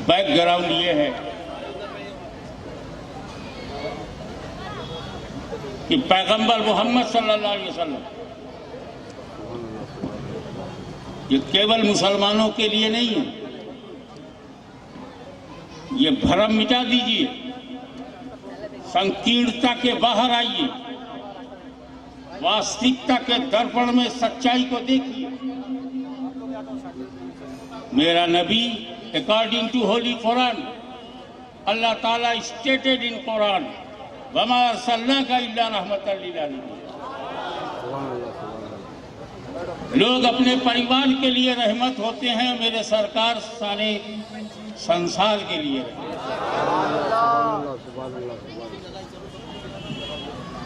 Background ये है कि पैगंबर मोहम्मद सल्लल्लाहु अलैहि वसल्लम ये केवल मुसलमानों के लिए नहीं है। ये भ्रम मिटा दीजिए, संकीर्णता के बाहर आइए, वास्तविकता के दर्पण में सच्चाई को देखिए। मेरा नबी अकॉर्डिंग टू होली कुरान, अल्लाह ताला स्टेटेड इन कुरान, वमा अरसलनाका इल्ला रहमतल लिल आलमीन। लोग अपने परिवार के लिए रहमत होते हैं, मेरे सरकार सारे संसार के लिए।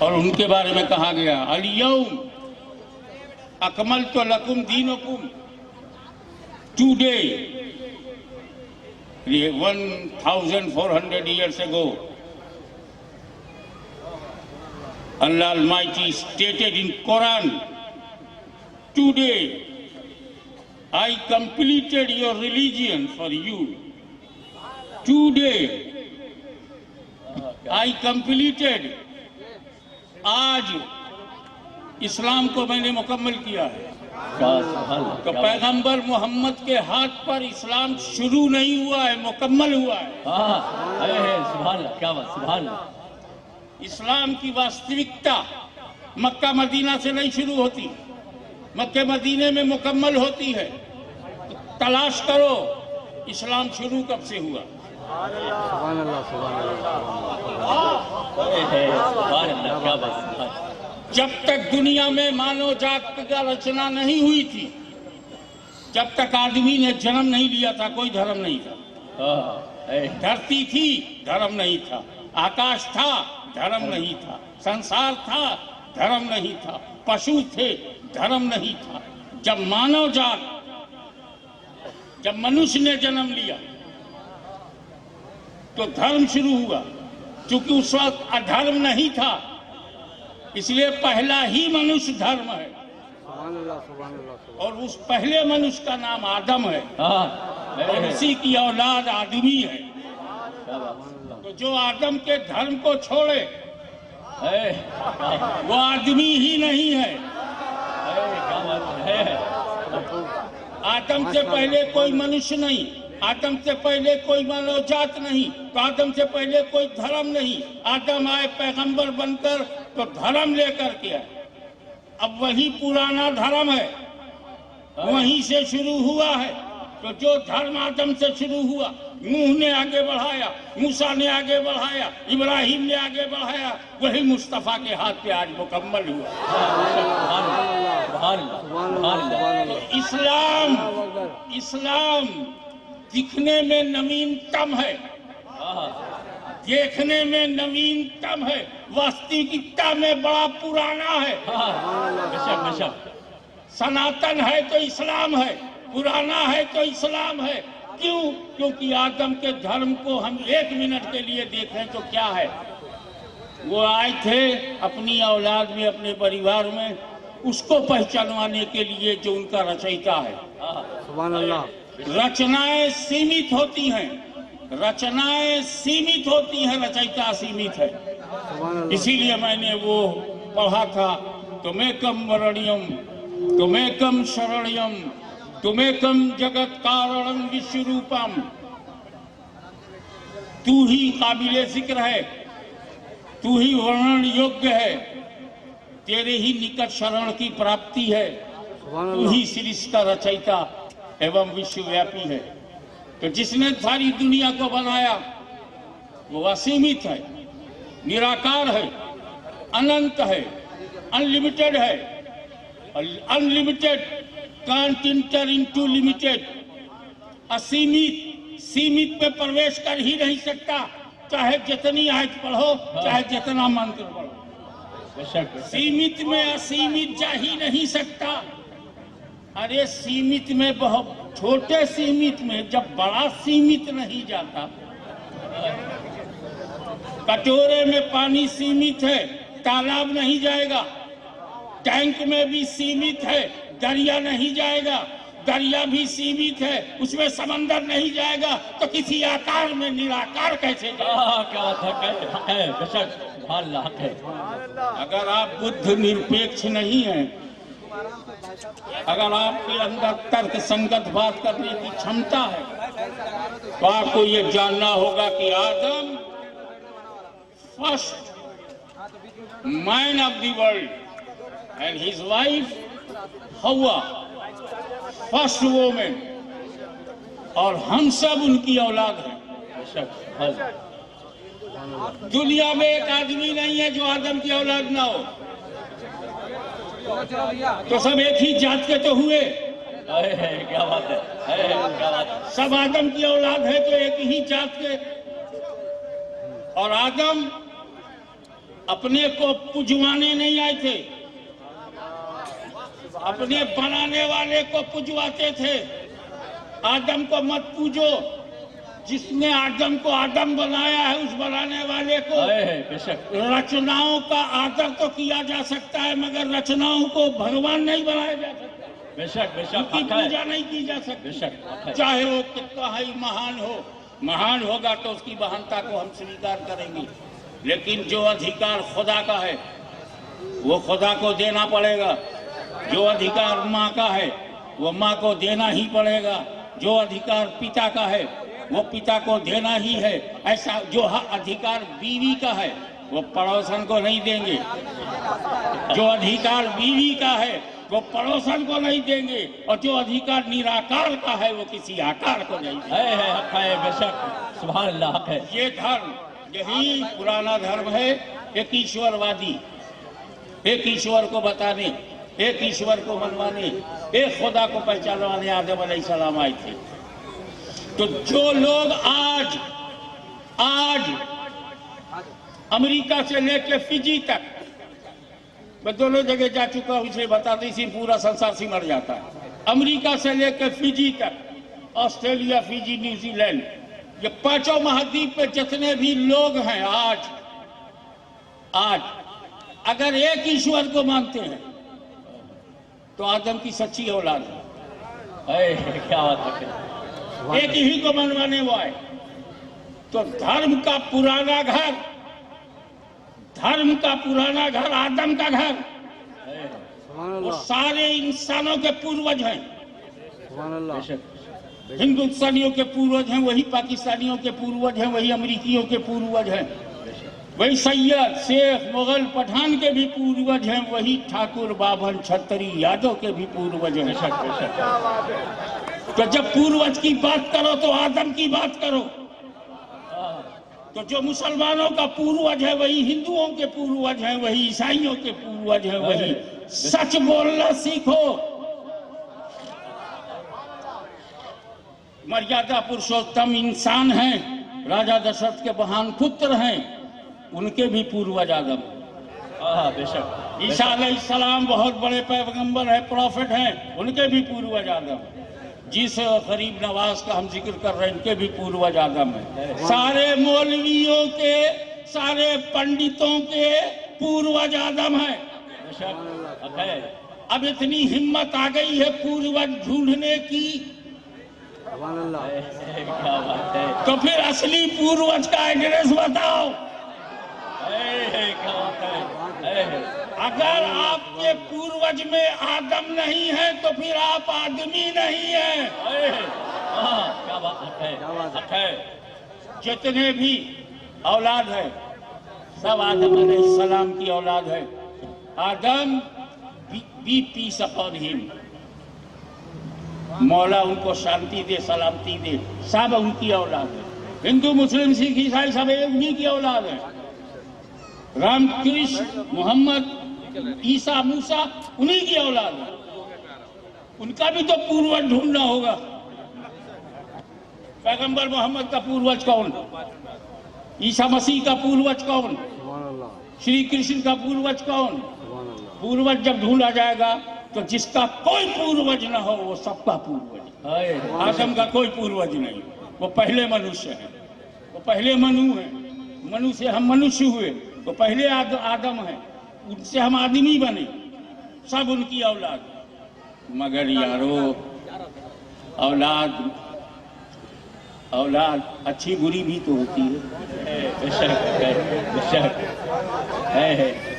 और उनके बारे में कहा गया अल-यौम अकमलतु लकुम दीनकुम। Today 1400 years ago Allah Almighty stated in Quran, today I completed your religion for you. Today I completed, आज इस्लाम को मैंने मुकम्मल किया है। तो पैगंबर मोहम्मद के हाथ पर इस्लाम शुरू नहीं हुआ है, मुकम्मल हुआ है। सुभान अल्लाह, क्या बात, सुभान अल्लाह। इस्लाम की वास्तविकता मक्का मदीना से नहीं शुरू होती, मक्के मदीने में मुकम्मल होती है। तो तलाश करो इस्लाम शुरू कब से हुआ। सुभान अल्लाह, सुभान अल्लाह, क्या बात। जब तक दुनिया में मानव जात का रचना नहीं हुई थी, जब तक आदमी ने जन्म नहीं लिया था, कोई धर्म नहीं था। धरती थी, धर्म नहीं था। आकाश था, धर्म नहीं था। संसार था, धर्म नहीं था। पशु थे, धर्म नहीं था। जब मानव जात, जब मनुष्य ने जन्म लिया तो धर्म शुरू हुआ। क्योंकि उस वक्त अधर्म नहीं था, इसलिए पहला ही मनुष्य धर्म है। और उस पहले मनुष्य का नाम आदम है और उसी की औलाद आदमी है। तो जो आदम के धर्म को छोड़े वो आदमी ही नहीं है। आदम से पहले कोई मनुष्य नहीं, आदम से पहले कोई मानव जात नहीं, तो आदम से पहले कोई धर्म नहीं। आदम आए पैगंबर बनकर तो धर्म लेकर के आए। अब वही पुराना धर्म है, वहीं से शुरू हुआ है। तो जो धर्म आदम से शुरू हुआ, नूह ने आगे बढ़ाया, मूसा ने आगे बढ़ाया, इब्राहिम ने आगे बढ़ाया, वही मुस्तफा के हाथ पे आज मुकम्मल हुआ। तो इस्लाम दिखने में नवीनतम है, देखने में नवीनतम है, वास्तविकता में बड़ा पुराना है। सनातन है तो इस्लाम है, पुराना है तो इस्लाम है। क्यों? क्योंकि आदम के धर्म को हम 1 मिनट के लिए देखें तो क्या है। वो आए थे अपनी औलाद में, अपने परिवार में, उसको पहचानवाने के लिए जो उनका रचयिता है। सुभान अल्लाह। रचनाएं सीमित होती हैं, रचनाएं सीमित होती हैं, रचयिता सीमित है। इसीलिए मैंने वो पढ़ा था, तुमेकम वरणियम तुमेकम शरणयम तुमेकम जगत कारणम विश्वरूपम। तू ही काबिले जिक्र है, तू ही वर्णन योग्य है, तेरे ही निकट शरण की प्राप्ति है, तू ही सृष्टि रचयिता एवं विश्वव्यापी है। तो जिसने सारी दुनिया को बनाया वो असीमित है, निराकार है, अनंत है, अनलिमिटेड है। Unlimited can't inter into limited. असीमित सीमित में प्रवेश कर ही नहीं सकता, चाहे जितनी आयत पढ़ो, चाहे जितना मंत्र पढ़ो। सीमित में असीमित जा ही नहीं सकता। अरे सीमित में, बहुत छोटे सीमित में जब बड़ा सीमित नहीं जाता। कटोरे में पानी सीमित है, तालाब नहीं जाएगा। टैंक में भी सीमित है, दरिया नहीं जाएगा। दरिया भी सीमित है, उसमें समंदर नहीं जाएगा तो किसी आकार में निराकार कैसे जाएगा? क्या बात है, हक है बेशक, सुभान अल्लाह, हक है। अगर आप बुद्ध निरपेक्ष नहीं हैं, अगर आपके अंदर तर्क संगत बात करने की क्षमता है, तो आपको ये जानना होगा कि Adam first man of the world and his wife Hawa first women, और हम सब उनकी औलाद हैं। बेशक, सुभान दुनिया में एक आदमी नहीं है जो आदम की औलाद ना हो। तो सब एक ही जात के तो हुए। क्या बात है, क्या बात है। सब आदम की औलाद है तो एक ही जात के। और आदम अपने को पुजवाने नहीं आए थे, अपने बनाने वाले को पुजवाते थे। आदम को मत पूजो, जिसने आदम को आदम बनाया है उस बनाने वाले को। बेशक, रचनाओं का आदर तो किया जा सकता है, मगर रचनाओं को भगवान नहीं बनाया जा सकता। बेशक, बेशक, उनकी पूजा नहीं की जा सकती। बेशक, चाहे वो कितना ही महान हो, महान होगा तो उसकी महानता को हम स्वीकार करेंगे, लेकिन जो अधिकार खुदा का है वो खुदा को देना पड़ेगा। जो अधिकार माँ का है वो माँ को देना ही पड़ेगा। जो अधिकार पिता का है वो पिता को देना ही है। ऐसा जो अधिकार बीवी का है वो पड़ोसन को नहीं देंगे। जो अधिकार बीवी का है वो पड़ोसन को नहीं देंगे, और जो अधिकार निराकार का है वो किसी आकार को नहीं देंगे। हक है बेशक, सुभान अल्लाह, हक है। ये धर्म, यही पुराना धर्म है, एक ईश्वरवादी, एक ईश्वर को बताने, एक ईश्वर को मनवाने, एक खुदा को पहचानवाने आदम अलैहिस्सलाम आए थे। तो जो लोग आज अमेरिका से लेकर फिजी तक, मैं दोनों जगह जा चुका हूं, इसलिए बताते इसी पूरा संसार सिमट जाता है। अमेरिका से लेकर फिजी तक, ऑस्ट्रेलिया, फिजी, न्यूजीलैंड, ये पांचों महाद्वीप पे जितने भी लोग हैं आज अगर एक ईश्वर को मानते हैं तो आदम की सच्ची औलाद है। क्या बात है। एक ही को मनवाने वो आए। तो धर्म का पुराना घर आदम का घर, वो सारे इंसानों के पूर्वज हैं। हिंदुस्तानियों के पूर्वज हैं, वही पाकिस्तानियों के पूर्वज हैं, वही अमेरिकियों के पूर्वज हैं, वही सैयद, शेख, मुगल, पठान के भी पूर्वज हैं, वही ठाकुर, बाभन, छतरी, यादव के भी पूर्वज हैं। तो जब पूर्वज की बात करो तो आदम की बात करो। तो जो मुसलमानों का पूर्वज है वही हिंदुओं के पूर्वज हैं, वही ईसाइयों के पूर्वज हैं, वही सच बोलना सीखो। मर्यादा पुरुषोत्तम इंसान हैं, राजा दशरथ के महान पुत्र हैं, उनके भी पूर्वज आदम। बेशक, ईसा अलैहिस्सलाम बहुत बड़े पैगंबर है, प्रॉफिट हैं, उनके भी पूर्वज आदम। जिस गरीब नवाज का हम जिक्र कर रहे हैं, इनके भी पूर्वज आदम है। सारे मौलवियों के, सारे पंडितों के पूर्वज आदम है। अब इतनी हिम्मत आ गई है पूर्वज ढूंढने की, क्या बात है। तो फिर असली पूर्वज का एड्रेस बताओ। क्या बात है। अगर आपके पूर्वज में आदम नहीं है तो फिर आप आदमी नहीं है। क्या बात है। जितने भी औलाद है सब आदम अलैहिस्सलाम की औलाद है। आदम बी पीस अपॉन हिम, मौला उनको शांति दे, सलामती दे, सब उनकी औलाद है। हिंदू, मुस्लिम, सिख, ईसाई सब उन्हीं की औलाद है। राम, कृष्ण, मोहम्मद, ईसा, मूसा उन्हीं की औलाद है। उनका भी तो पूर्वज ढूंढना होगा। पैगंबर मोहम्मद का पूर्वज कौन? ईसा मसीह का पूर्वज कौन? श्री कृष्ण का पूर्वज कौन? पूर्वज जब ढूंढा जाएगा तो जिसका कोई पूर्वज न हो वो सबका पूर्वज। आदम का कोई पूर्वज नहीं, वो पहले मनुष्य है, वो पहले मनु है। मनु से हम मनुष्य हुए, वो पहले आदम है, उनसे हम आदमी बने, सब उनकी औलाद। मगर यारो औलाद औलाद अच्छी बुरी भी तो होती है। बेशक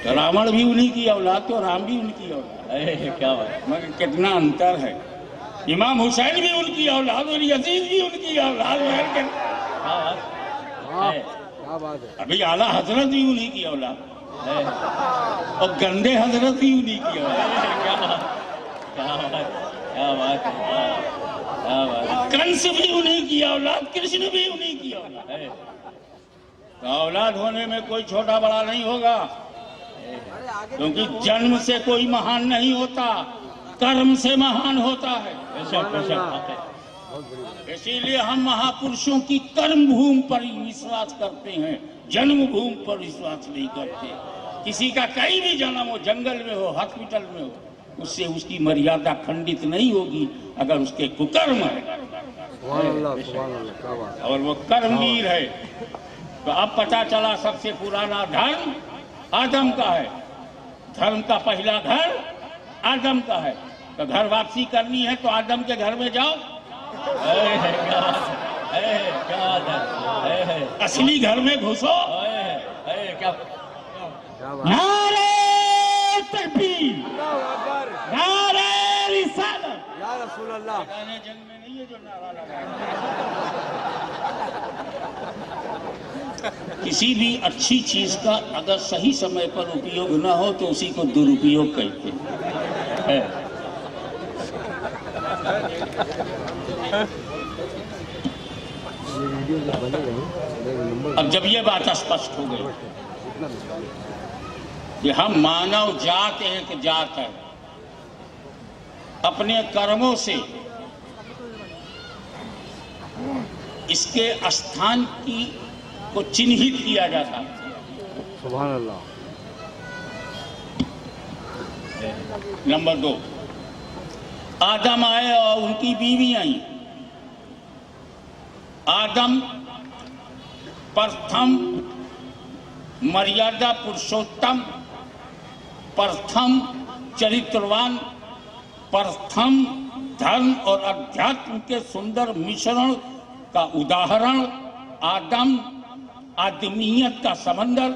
तो रावण भी उन्हीं की औलाद तो राम भी उनकी औलाद। क्या बात, मगर कितना अंतर है। इमाम हुसैन भी उनकी औलाद और यजीद भी उनकी औलाद। क्या बात है। अभी आला हजरत भी उन्हीं की औलाद और गंदे हजरत भी उन्हीं की औलाद। क्या बात, क्या बात, क्या बात, क्या बात। कंस भी उन्हीं की औलाद, कृष्ण भी उन्हीं की औलाद। तो औलाद होने में कोई छोटा बड़ा नहीं होगा, क्योंकि जन्म से कोई महान नहीं होता, कर्म से महान होता है। इसीलिए हम महापुरुषों की कर्म भूमि पर ही विश्वास करते हैं, जन्म भूमि पर विश्वास नहीं करते। किसी का कहीं भी जन्म हो, जंगल में हो, हॉस्पिटल में हो, उससे उसकी मर्यादा खंडित नहीं होगी अगर उसके कुकर्म है और वो कर्मवीर है। तो अब पता चला सबसे पुराना धर्म आदम का है। धर्म का पहला घर आदम का है। तो घर वापसी करनी है तो आदम के घर में जाओ। असली घर में घुसो। नारे तकबीर, नारे रिसालत। या रसूल अल्लाह। जंग में नहीं है जो नारा लगाया। किसी भी अच्छी चीज का अगर सही समय पर उपयोग ना हो तो उसी को दुरुपयोग कहते हैं। अब जब ये बात स्पष्ट हो गई कि हम मानव जात एक जात है, अपने कर्मों से इसके स्थान की को चिन्हित किया जाता है। सुभान अल्लाह। नंबर 2, आदम आए और उनकी बीवी आई। आदम प्रथम मर्यादा पुरुषोत्तम, प्रथम चरित्रवान, प्रथम धर्म और अध्यात्म के सुंदर मिश्रण का उदाहरण। आदम आदमियत का समंदर,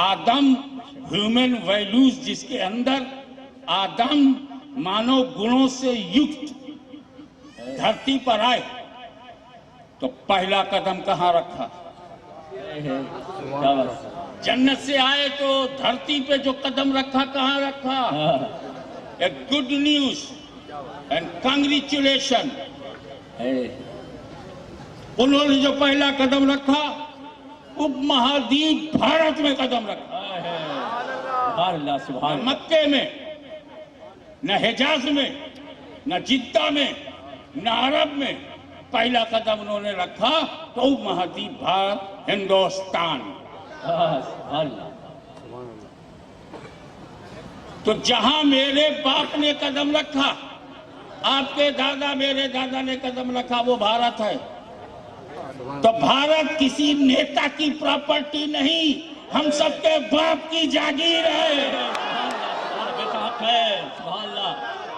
आदम ह्यूमन वैल्यूज जिसके अंदर, आदम मानव गुणों से युक्त धरती पर आए तो पहला कदम कहाँ रखा? जन्नत से आए तो धरती पे जो कदम रखा कहाँ रखा? A good news and congratulation. उन्होंने जो पहला कदम रखा उपमहाद्वीप भारत में कदम रखा। न मक्के में, न हिजाज में, न जिद्दा में, न अरब में। पहला कदम उन्होंने रखा तो उपमहाद्वीप भारत, हिंदुस्तान। तो जहां मेरे बाप ने कदम रखा, आपके दादा मेरे दादा ने कदम रखा, वो भारत है। तो भारत किसी नेता की प्रॉपर्टी नहीं, हम सबके बाप की जागीर है।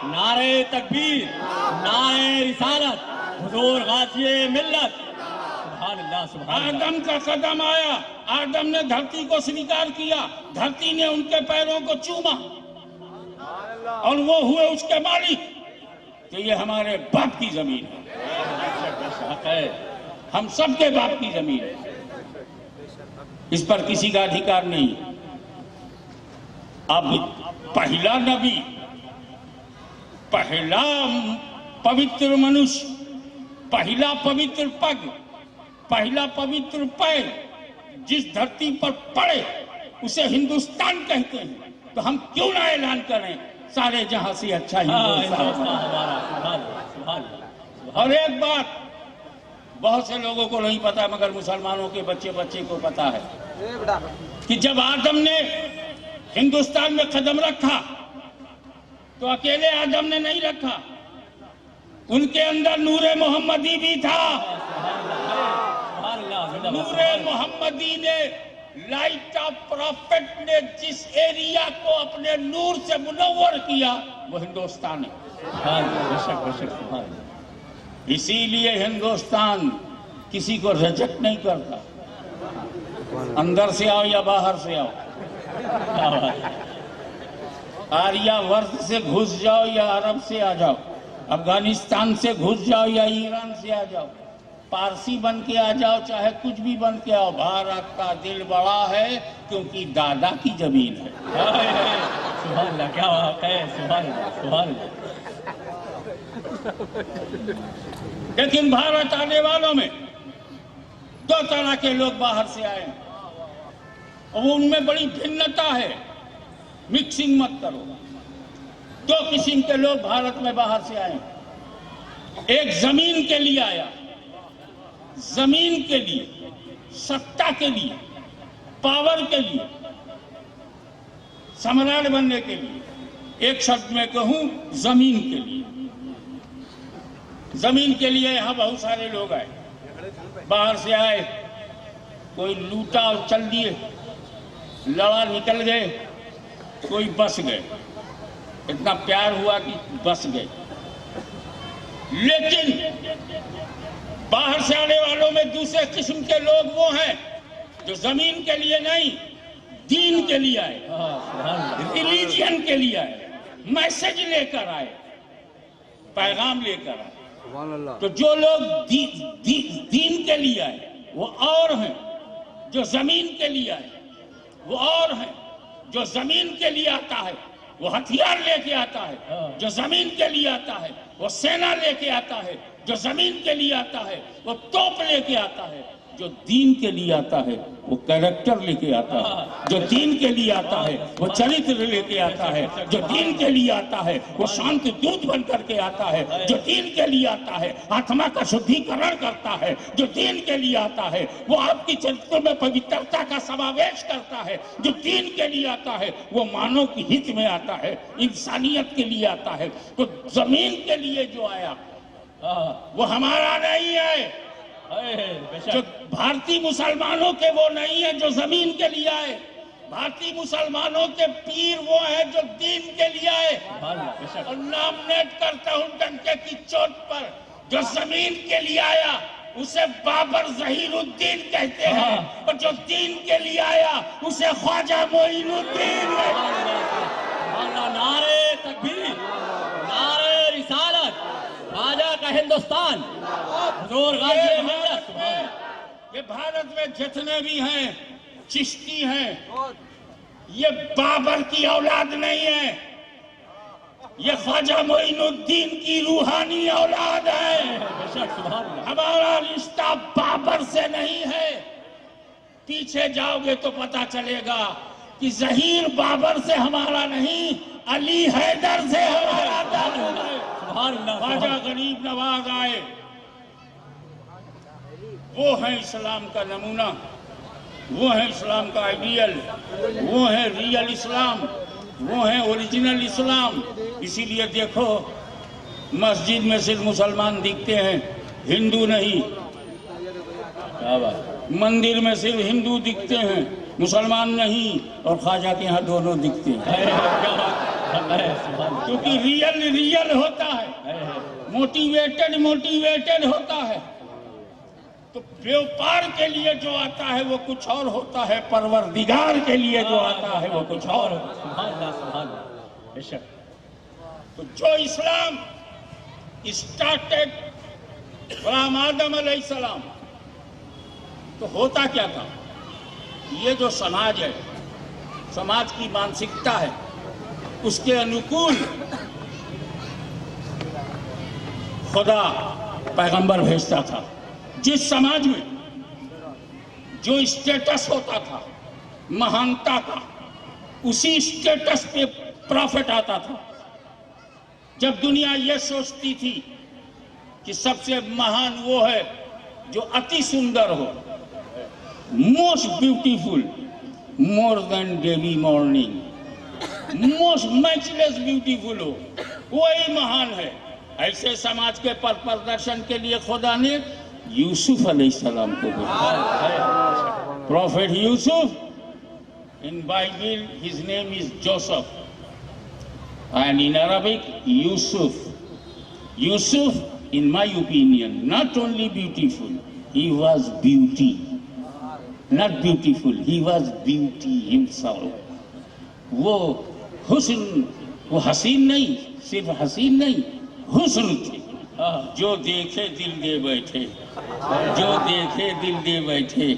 नारे तकबीर, नारे रिसालत, हुजूर गाज़िए मिल्लत। आदम का कदम आया, आदम ने धरती को स्वीकार किया, धरती ने उनके पैरों को चूमा और वो हुए उसके मालिक। तो ये हमारे बाप की जमीन है, हम सबके बाप की जमीन है, इस पर किसी का अधिकार नहीं। अब पहला नबी, पहला पवित्र मनुष्य, पहला पवित्र पग, पहला पवित्र पैर जिस धरती पर पड़े उसे हिंदुस्तान कहते हैं। तो हम क्यों ना ऐलान करें सारे जहां से अच्छा हिंदुस्तान। और एक बात बहुत से लोगों को नहीं पता, मगर मुसलमानों के बच्चे बच्चे को पता है कि जब आदम ने हिंदुस्तान में कदम रखा तो अकेले आदम ने नहीं रखा, उनके अंदर नूरे मोहम्मदी भी था। नूरे मोहम्मदी ने, लाइट ऑफ प्रॉफिट ने जिस एरिया को अपने नूर से मुनव्वर किया वो हिंदुस्तान है। इसीलिए हिंदुस्तान किसी को रिजेक्ट नहीं करता, अंदर से आओ या बाहर से आओ, आर्यावर्त से घुस जाओ या अरब से आ जाओ, अफगानिस्तान से घुस जाओ या ईरान से आ जाओ, पारसी बन के आ जाओ, चाहे कुछ भी बन के आओ, भारत का दिल बड़ा है क्योंकि दादा की जमीन है। सुभान अल्लाह, क्या बात है, सुभान अल्लाह, सुभान अल्लाह। लेकिन भारत आने वालों में दो तरह के लोग बाहर से आए और उनमें बड़ी भिन्नता है, मिक्सिंग मत करो। दो किस्म के लोग भारत में बाहर से आए। एक जमीन के लिए आया, जमीन के लिए, सत्ता के लिए, पावर के लिए, सम्राट बनने के लिए। एक शब्द में कहूं, जमीन के लिए। जमीन के लिए यहां बहुत सारे लोग आए, बाहर से आए, कोई लूटा और चल दिए, लड़ा निकल गए, कोई बस गए, इतना प्यार हुआ कि बस गए। लेकिन बाहर से आने वालों में दूसरे किस्म के लोग वो हैं जो जमीन के लिए नहीं, दीन के लिए आए, रिलीजियन के लिए आए, मैसेज लेकर आए, पैगाम लेकर आए। तो जो लोग दीन के लिए आए वो और हैं, जो जमीन के लिए आए वो और हैं। जो जमीन के लिए आता है वो हथियार लेके आता है, जो जमीन के लिए आता है वो सेना लेके आता है, जो जमीन के लिए आता है वो तोप लेके आता है, जो दीन के लिए आता है वो कैरेक्टर लेके आता है, जो दीन के लिए आता है वो चरित्र लेके आता है, जो दीन के लिए आता है वो शांत दूत बन करके आता है, जो दीन के लिए आता है आत्मा का शुद्धिकरण करता है, जो दीन के लिए आता है वो आपकी चरित्र में पवित्रता का समावेश करता है, जो दीन के लिए आता है वो मानव के हित में आता है, इंसानियत के लिए आता है। तो जमीन के लिए जो आया वो हमारा नहीं है, जो भारतीय मुसलमानों के वो नहीं है जो जमीन के लिए आए। भारतीय मुसलमानों के पीर वो हैं जो दीन के लिए आए। और नॉमिनेट करता हूं डंके की चोट पर, जो जमीन के लिए आया उसे बाबर जहीरुद्दीन कहते हैं, और जो दीन के लिए आया उसे ख्वाजा मोइनुद्दीन। नारे तकबीर, नारे रिसालत, ख्वाजा का हिंदुस्तान, हुजूर गाजी अहमद। ये भारत में जितने भी हैं चिश्ती हैं, ये बाबर की औलाद नहीं है, ये ख्वाजा मोइनुद्दीन की रूहानी औलाद है। हमारा रिश्ता बाबर से नहीं है। पीछे जाओगे तो पता चलेगा कि जहीर बाबर से हमारा नहीं, अली हैदर से हमारा ताल्लुक है। ख्वाजा गरीब नवाज आए, वो है इस्लाम का नमूना, वो है इस्लाम का आइडियल, वो है रियल इस्लाम, वो है ओरिजिनल इस्लाम। इसीलिए देखो मस्जिद में सिर्फ मुसलमान दिखते हैं, हिंदू नहीं। मंदिर में सिर्फ हिंदू दिखते हैं, मुसलमान नहीं। और ख्वाजा के यहाँ दोनों दिखते हैं, क्योंकि रियल होता है, मोटिवेटेड होता है। तो व्यापार के लिए जो आता है वो कुछ और होता है, परवरदिगार के लिए जो आता है वो कुछ और होता है। तो जो इस्लाम स्टार्टेड फ्रॉम आदम अलैहिस्सलाम, तो होता क्या था? ये जो समाज है, समाज की मानसिकता है, उसके अनुकूल खुदा पैगंबर भेजता था। जिस समाज में जो स्टेटस होता था महानता का, उसी स्टेटस पे प्रॉफिट आता था। जब दुनिया ये सोचती थी कि सबसे महान वो है जो अति सुंदर हो, most beautiful, more than daily morning, most matchless beautiful हो, वही महान है। ऐसे समाज के प्रदर्शन के लिए खुदा ने यूसुफ अलैहिस्सलाम को भेजा। Profit Yusuf, in Bible his name is Joseph and in Arabic Yusuf. Yusuf in my opinion, not only beautiful, he was beauty. Not beautiful, he was beauty himself. वो हुस्न, वो हसीन नहीं, सिर्फ हसीन नहीं, हुस्न थे। जो देखे दिल दे बैठे, जो देखे दिल दे बैठे,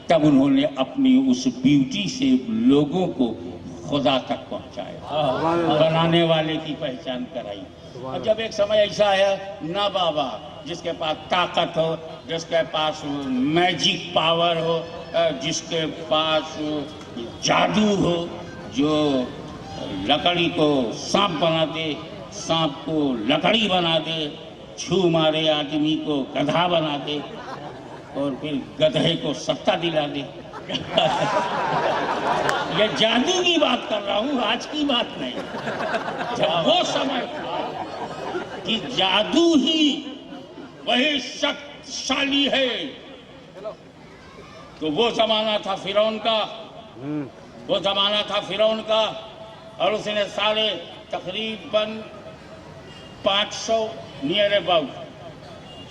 तब उन्होंने अपनी उस ब्यूटी से लोगों को खुदा तक पहुंचाया, बनाने वाले की पहचान कराई। और जब एक समय ऐसा आया ना बाबा जिसके पास ताकत हो, जिसके पास मैजिक पावर हो, जिसके पास जादू हो, जो लकड़ी को सांप बना दे, सांप को लकड़ी बना दे, छू मारे आदमी को गधा बना दे और फिर गधे को सत्ता दिला दे। ये जादू की बात कर रहा हूँ, आज की बात नहीं। जब वो समय था कि जादू ही वही शक्तिशाली है, तो वो जमाना था फिरौन का, वो जमाना था फिरौन का। और उसने सारे तकरीबन 500 नियर अबाउट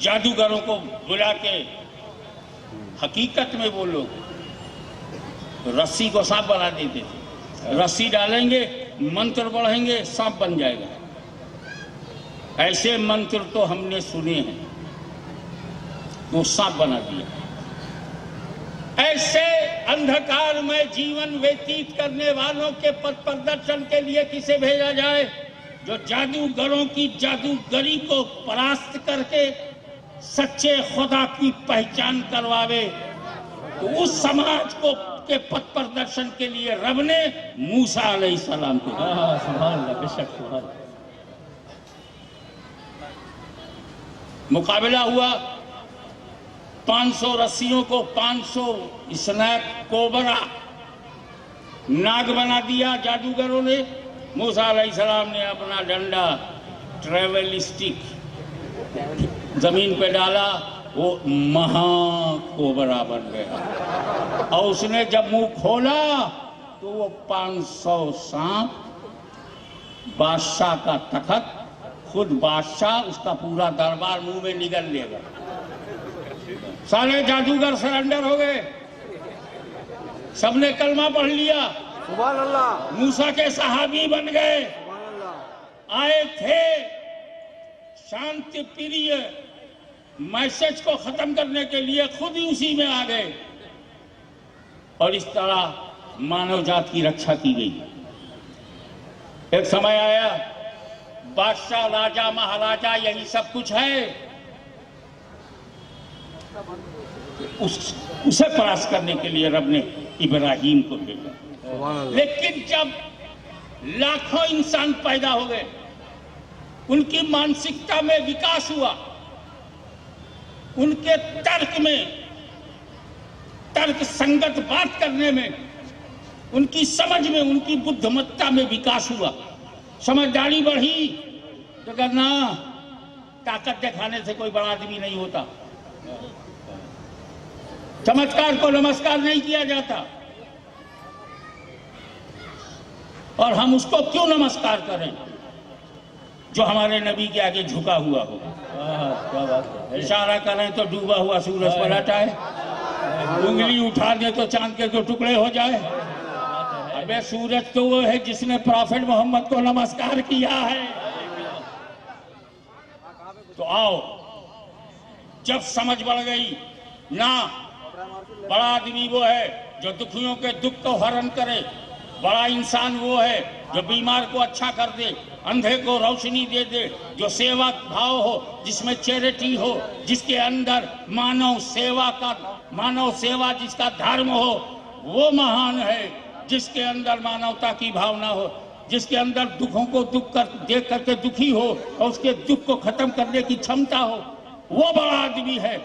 जादूगरों को बुला के, हकीकत में वो लोग रस्सी को सांप बना देते थे। रस्सी डालेंगे, मंत्र पढ़ेंगे, सांप बन जाएगा। ऐसे मंत्र तो हमने सुने हैं, वो सांप बना दिया। ऐसे अंधकार में जीवन व्यतीत करने वालों के पथ प्रदर्शन के लिए किसे भेजा जाए, जो जादूगरों की जादूगरी को परास्त करके सच्चे खुदा की पहचान करवावे। तो उस समाज को के पथ प्रदर्शन के लिए रब ने मूसा अलैहिस्सलाम को मुकाबला हुआ। 500 रस्सियों को 500 स्नैक कोबरा नाग बना दिया जादूगरों ने। मूसा अलैहिस्सलाम ने अपना डंडा ट्रेवल स्टिक जमीन पे डाला, वो महा कोबरा बन गया। और उसने जब मुंह खोला तो वो 500 सांप, बादशाह का तखत, खुद बादशाह, उसका पूरा दरबार मुंह में निगल लेगा। सारे जादूगर सरेंडर हो गए, सबने कलमा पढ़ लिया, सुभान अल्लाह, मूसा के सहाबी बन गए। आए थे शांति प्रिय मैसेज को खत्म करने के लिए, खुद ही उसी में आ गए और इस तरह मानव जात की रक्षा की गई। एक समय आया, बादशाह, राजा, महाराजा यही सब कुछ है, उसे परास्त करने के लिए रब ने इब्राहिम को भेजा। लेकिन जब लाखों इंसान पैदा हो गए, उनकी मानसिकता में विकास हुआ, उनके तर्क में, तर्क संगत बात करने में, उनकी समझ में, उनकी बुद्धिमत्ता में विकास हुआ, समझदारी बढ़ी। तो कहना ताकत दिखाने से कोई बड़ा आदमी नहीं होता, चमत्कार को नमस्कार नहीं किया जाता, और हम उसको क्यों नमस्कार करें जो हमारे नबी के आगे झुका हुआ हो। क्या बात है। इशारा करें तो डूबा हुआ सूरज पलट आए, उंगली उठा दे तो चांद के 2 टुकड़े हो जाए। अबे सूरज तो वो है जिसने प्रॉफेट मोहम्मद को नमस्कार किया है। तो आओ, जब समझ बढ़ गई ना, बड़ा आदमी वो है जो दुखियों के दुख को हरण करे, बड़ा इंसान वो है जो बीमार को अच्छा कर दे, अंधे को रोशनी दे दे, जो सेवा भाव हो, जिसमें चैरिटी हो, जिसके अंदर मानव सेवा जिसका धर्म हो, वो महान है। जिसके अंदर मानवता की भावना हो, जिसके अंदर दुखों को दुख कर देख करके दुखी हो और उसके दुख को खत्म करने की क्षमता हो, वो बड़ा आदमी है।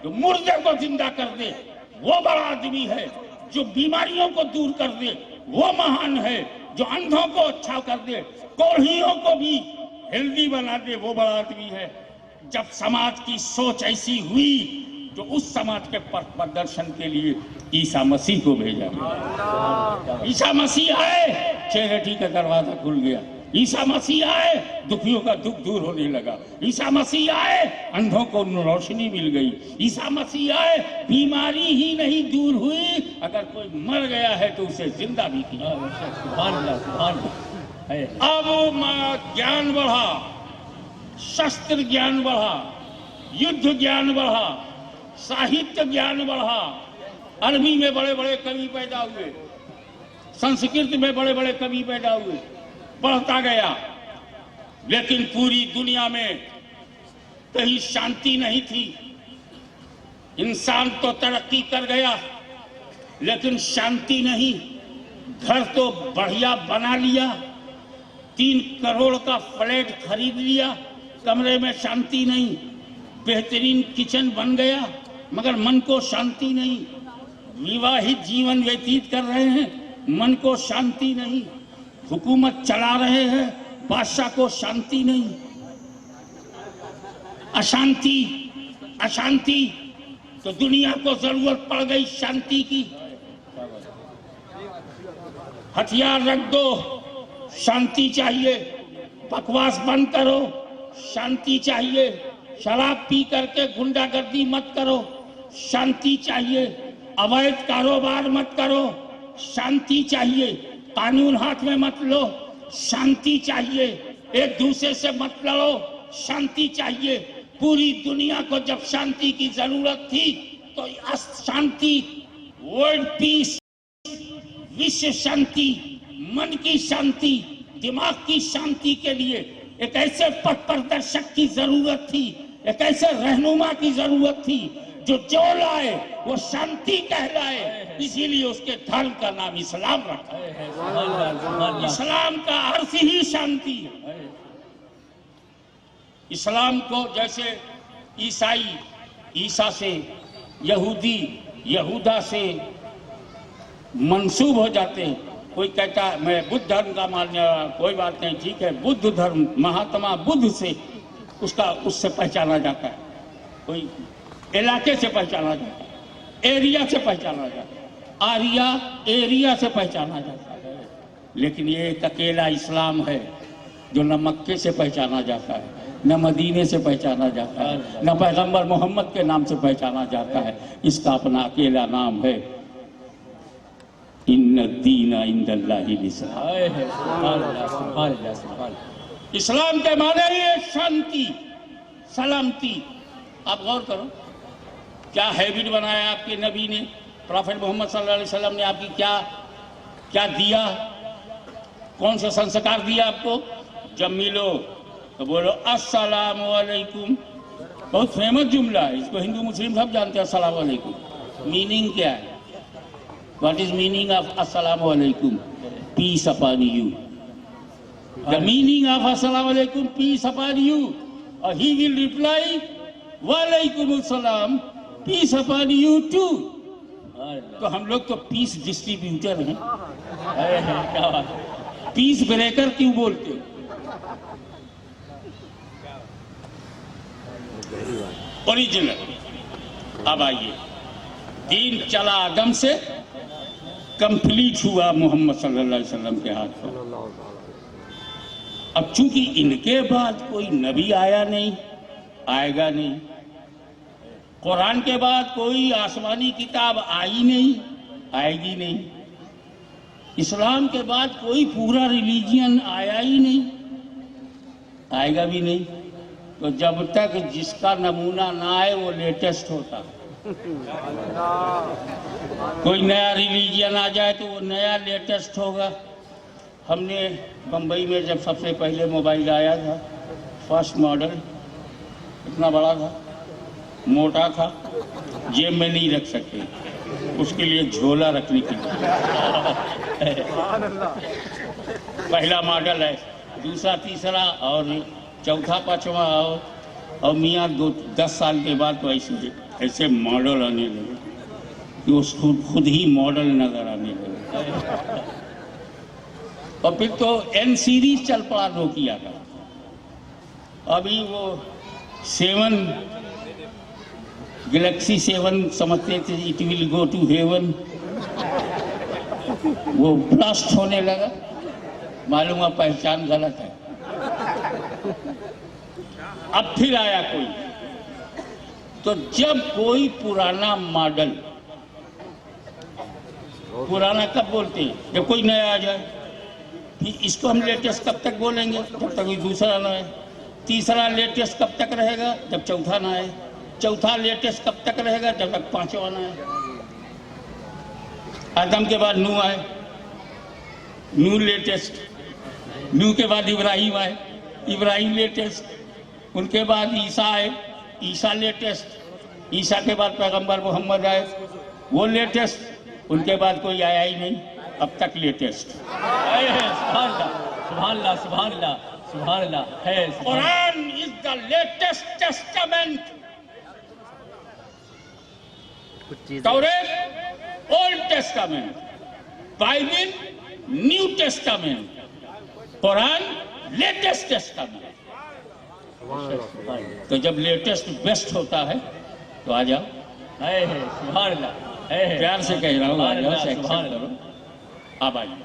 जो मुर्दे को जिंदा कर दे, वो बड़ा आदमी है। जो बीमारियों को दूर कर दे, वो महान है। जो अंधों को अच्छा कर दे, कोढ़ियों को भी हेल्दी बना दे, वो बड़ा आदमी है। जब समाज की सोच ऐसी हुई तो उस समाज के पथ प्रदर्शन के लिए ईसा मसीह को भेजा गया। ईसा मसीह आए, चैरिटी का दरवाजा खुल गया। ईसा मसीह आए, दुखियों का दुख दूर होने लगा। ईसा मसीह आए, अंधों को रोशनी मिल गई। ईसा मसीह आए, बीमारी ही नहीं दूर हुई, अगर कोई मर गया है तो उसे जिंदा भी किया। सुभान अल्लाह, सुभान अल्लाह। अब ज्ञान बढ़ा, शस्त्र ज्ञान बढ़ा, युद्ध ज्ञान बढ़ा, साहित्य ज्ञान बढ़ा। अरबी में बड़े बड़े कवि पैदा हुए, संस्कृत में बड़े बड़े कवि पैदा हुए, बढ़ता गया। लेकिन पूरी दुनिया में कहीं शांति नहीं थी। इंसान तो तरक्की कर गया, लेकिन शांति नहीं। घर तो बढ़िया बना लिया, 3 करोड़ का फ्लैट खरीद लिया, कमरे में शांति नहीं। बेहतरीन किचन बन गया, मगर मन को शांति नहीं। विवाहित जीवन व्यतीत कर रहे हैं, मन को शांति नहीं। हुकूमत चला रहे हैं, बादशाह को शांति नहीं। अशांति, अशांति। तो दुनिया को जरूरत पड़ गई शांति की। हथियार रख दो, शांति चाहिए। बकवास बंद करो, शांति चाहिए। शराब पी करके गुंडागर्दी मत करो, शांति चाहिए। अवैध कारोबार मत करो, शांति चाहिए। कानून हाथ में मत लो, शांति चाहिए। एक दूसरे से मत लड़ो, शांति चाहिए। पूरी दुनिया को जब शांति की जरूरत थी तो शांति, वर्ल्ड पीस, विश्व शांति, मन की शांति, दिमाग की शांति के लिए एक ऐसे पथ प्रदर्शक की जरूरत थी, एक ऐसे रहनुमा की जरूरत थी जो लाए वो शांति कहलाए। इसीलिए उसके धर्म का नाम इस्लाम रखा है। इस्लाम का अर्थ ही शांति है। इस्लाम को जैसे ईसाई ईसा से, यहूदी यहूदा से मंसूब हो जाते हैं। कोई कहता है मैं बुद्ध धर्म का मानने वाला, कोई बात नहीं, ठीक है। बुद्ध धर्म महात्मा बुद्ध से उससे पहचाना जाता है, कोई इलाके से पहचाना जाता है, एरिया से पहचाना जाता है, आरिया एरिया से पहचाना जाता है। लेकिन ये एक अकेला इस्लाम है जो न मक्के से पहचाना जाता है, न मदीने से पहचाना जाता है, न पैगंबर मोहम्मद के नाम से पहचाना जाता है। इसका अपना अकेला नाम है, इन्ना दीना इंदल्लाहिल इस्लाम। इस्लाम के माने ये शांति, सलामती। आप गौर करो, क्या हैबिट बनाया आपके नबी ने, प्रॉफेट मोहम्मद सल्लल्लाहु अलैहि वसल्लम ने आपकी क्या क्या दिया, कौन सा संस्कार दिया आपको। जब मिलो तो बोलो अस्सलामु अलैकुम। बहुत फेमस जुमला है, इसको हिंदू मुस्लिम सब जानते हैं। अस्सलामु अलैकुम मीनिंग क्या है? व्हाट इज मीनिंग ऑफ अस्सलामु अलैकुम? Peace upon you. The meaning of assalamu alaikum, peace upon you. Or he will reply, wa alaikumus salam, peace upon you too. तो हम लोग तो पीस डिस्ट्रीब्यूटर हैं, पीस ब्रेकर क्यों बोलते? ओरिजिनल। अब आइए, दीन चला आदम से, कंप्लीट हुआ मोहम्मद सल्लल्लाहु अलैहि वसल्लम के हाथ पर। अब चूंकि इनके बाद कोई नबी आया नहीं, आएगा नहीं, कुरान के बाद कोई आसमानी किताब आई नहीं, आएगी नहीं, इस्लाम के बाद कोई पूरा रिलीजियन आया ही नहीं, आएगा भी नहीं, तो जब तक जिसका नमूना ना आए वो लेटेस्ट होता। कोई नया रिलीजियन आ जाए तो वो नया लेटेस्ट होगा। हमने बम्बई में जब सबसे पहले मोबाइल आया था, फर्स्ट मॉडल, इतना बड़ा था, मोटा था, जेब में नहीं रख सकते, उसके लिए झोला रखने के लिए। पहला मॉडल है, दूसरा, तीसरा और चौथा, पांचवा और मियाँ 10 साल के बाद तो ऐसे मॉडल आने लगे कि उसको खुद ही मॉडल नजर आने लगे। और फिर तो एन सीरीज चल पड़ा नोकिया का। अभी वो 7 गैलेक्सी 7 समझते थे it will go to heaven, वो ब्लास्ट होने लगा। मालूम है पहचान गलत है। अब फिर आया कोई, तो जब कोई पुराना मॉडल, पुराना कब बोलते हैं? जब कोई नया आ जाए। फिर इसको हम लेटेस्ट कब तक बोलेंगे? जब तक कोई दूसरा ना आए। तीसरा लेटेस्ट कब तक रहेगा? जब चौथा ना आए। चौथा लेटेस्ट कब तक रहेगा? जब तक पांचवा ना आए। आदम के बाद नूह आए, नूह लेटेस्ट। नूह के बाद इब्राहिम आए, इब्राहिम लेटेस्ट। उनके बाद ईसा आए, ईसा लेटेस्ट। ईसा के बाद पैगंबर मोहम्मद आए, वो लेटेस्ट। उनके बाद कोई आया ही नहीं, अब तक latest. Quran is the latest testament. Taurat old testament, Bible new testament, Quran latest testament. तो जब लेटेस्ट बेस्ट होता है तो आ जाओ। प्यार से कह रहा हूँ, आ जाओ, एक्सेप्ट करो। आप आइए।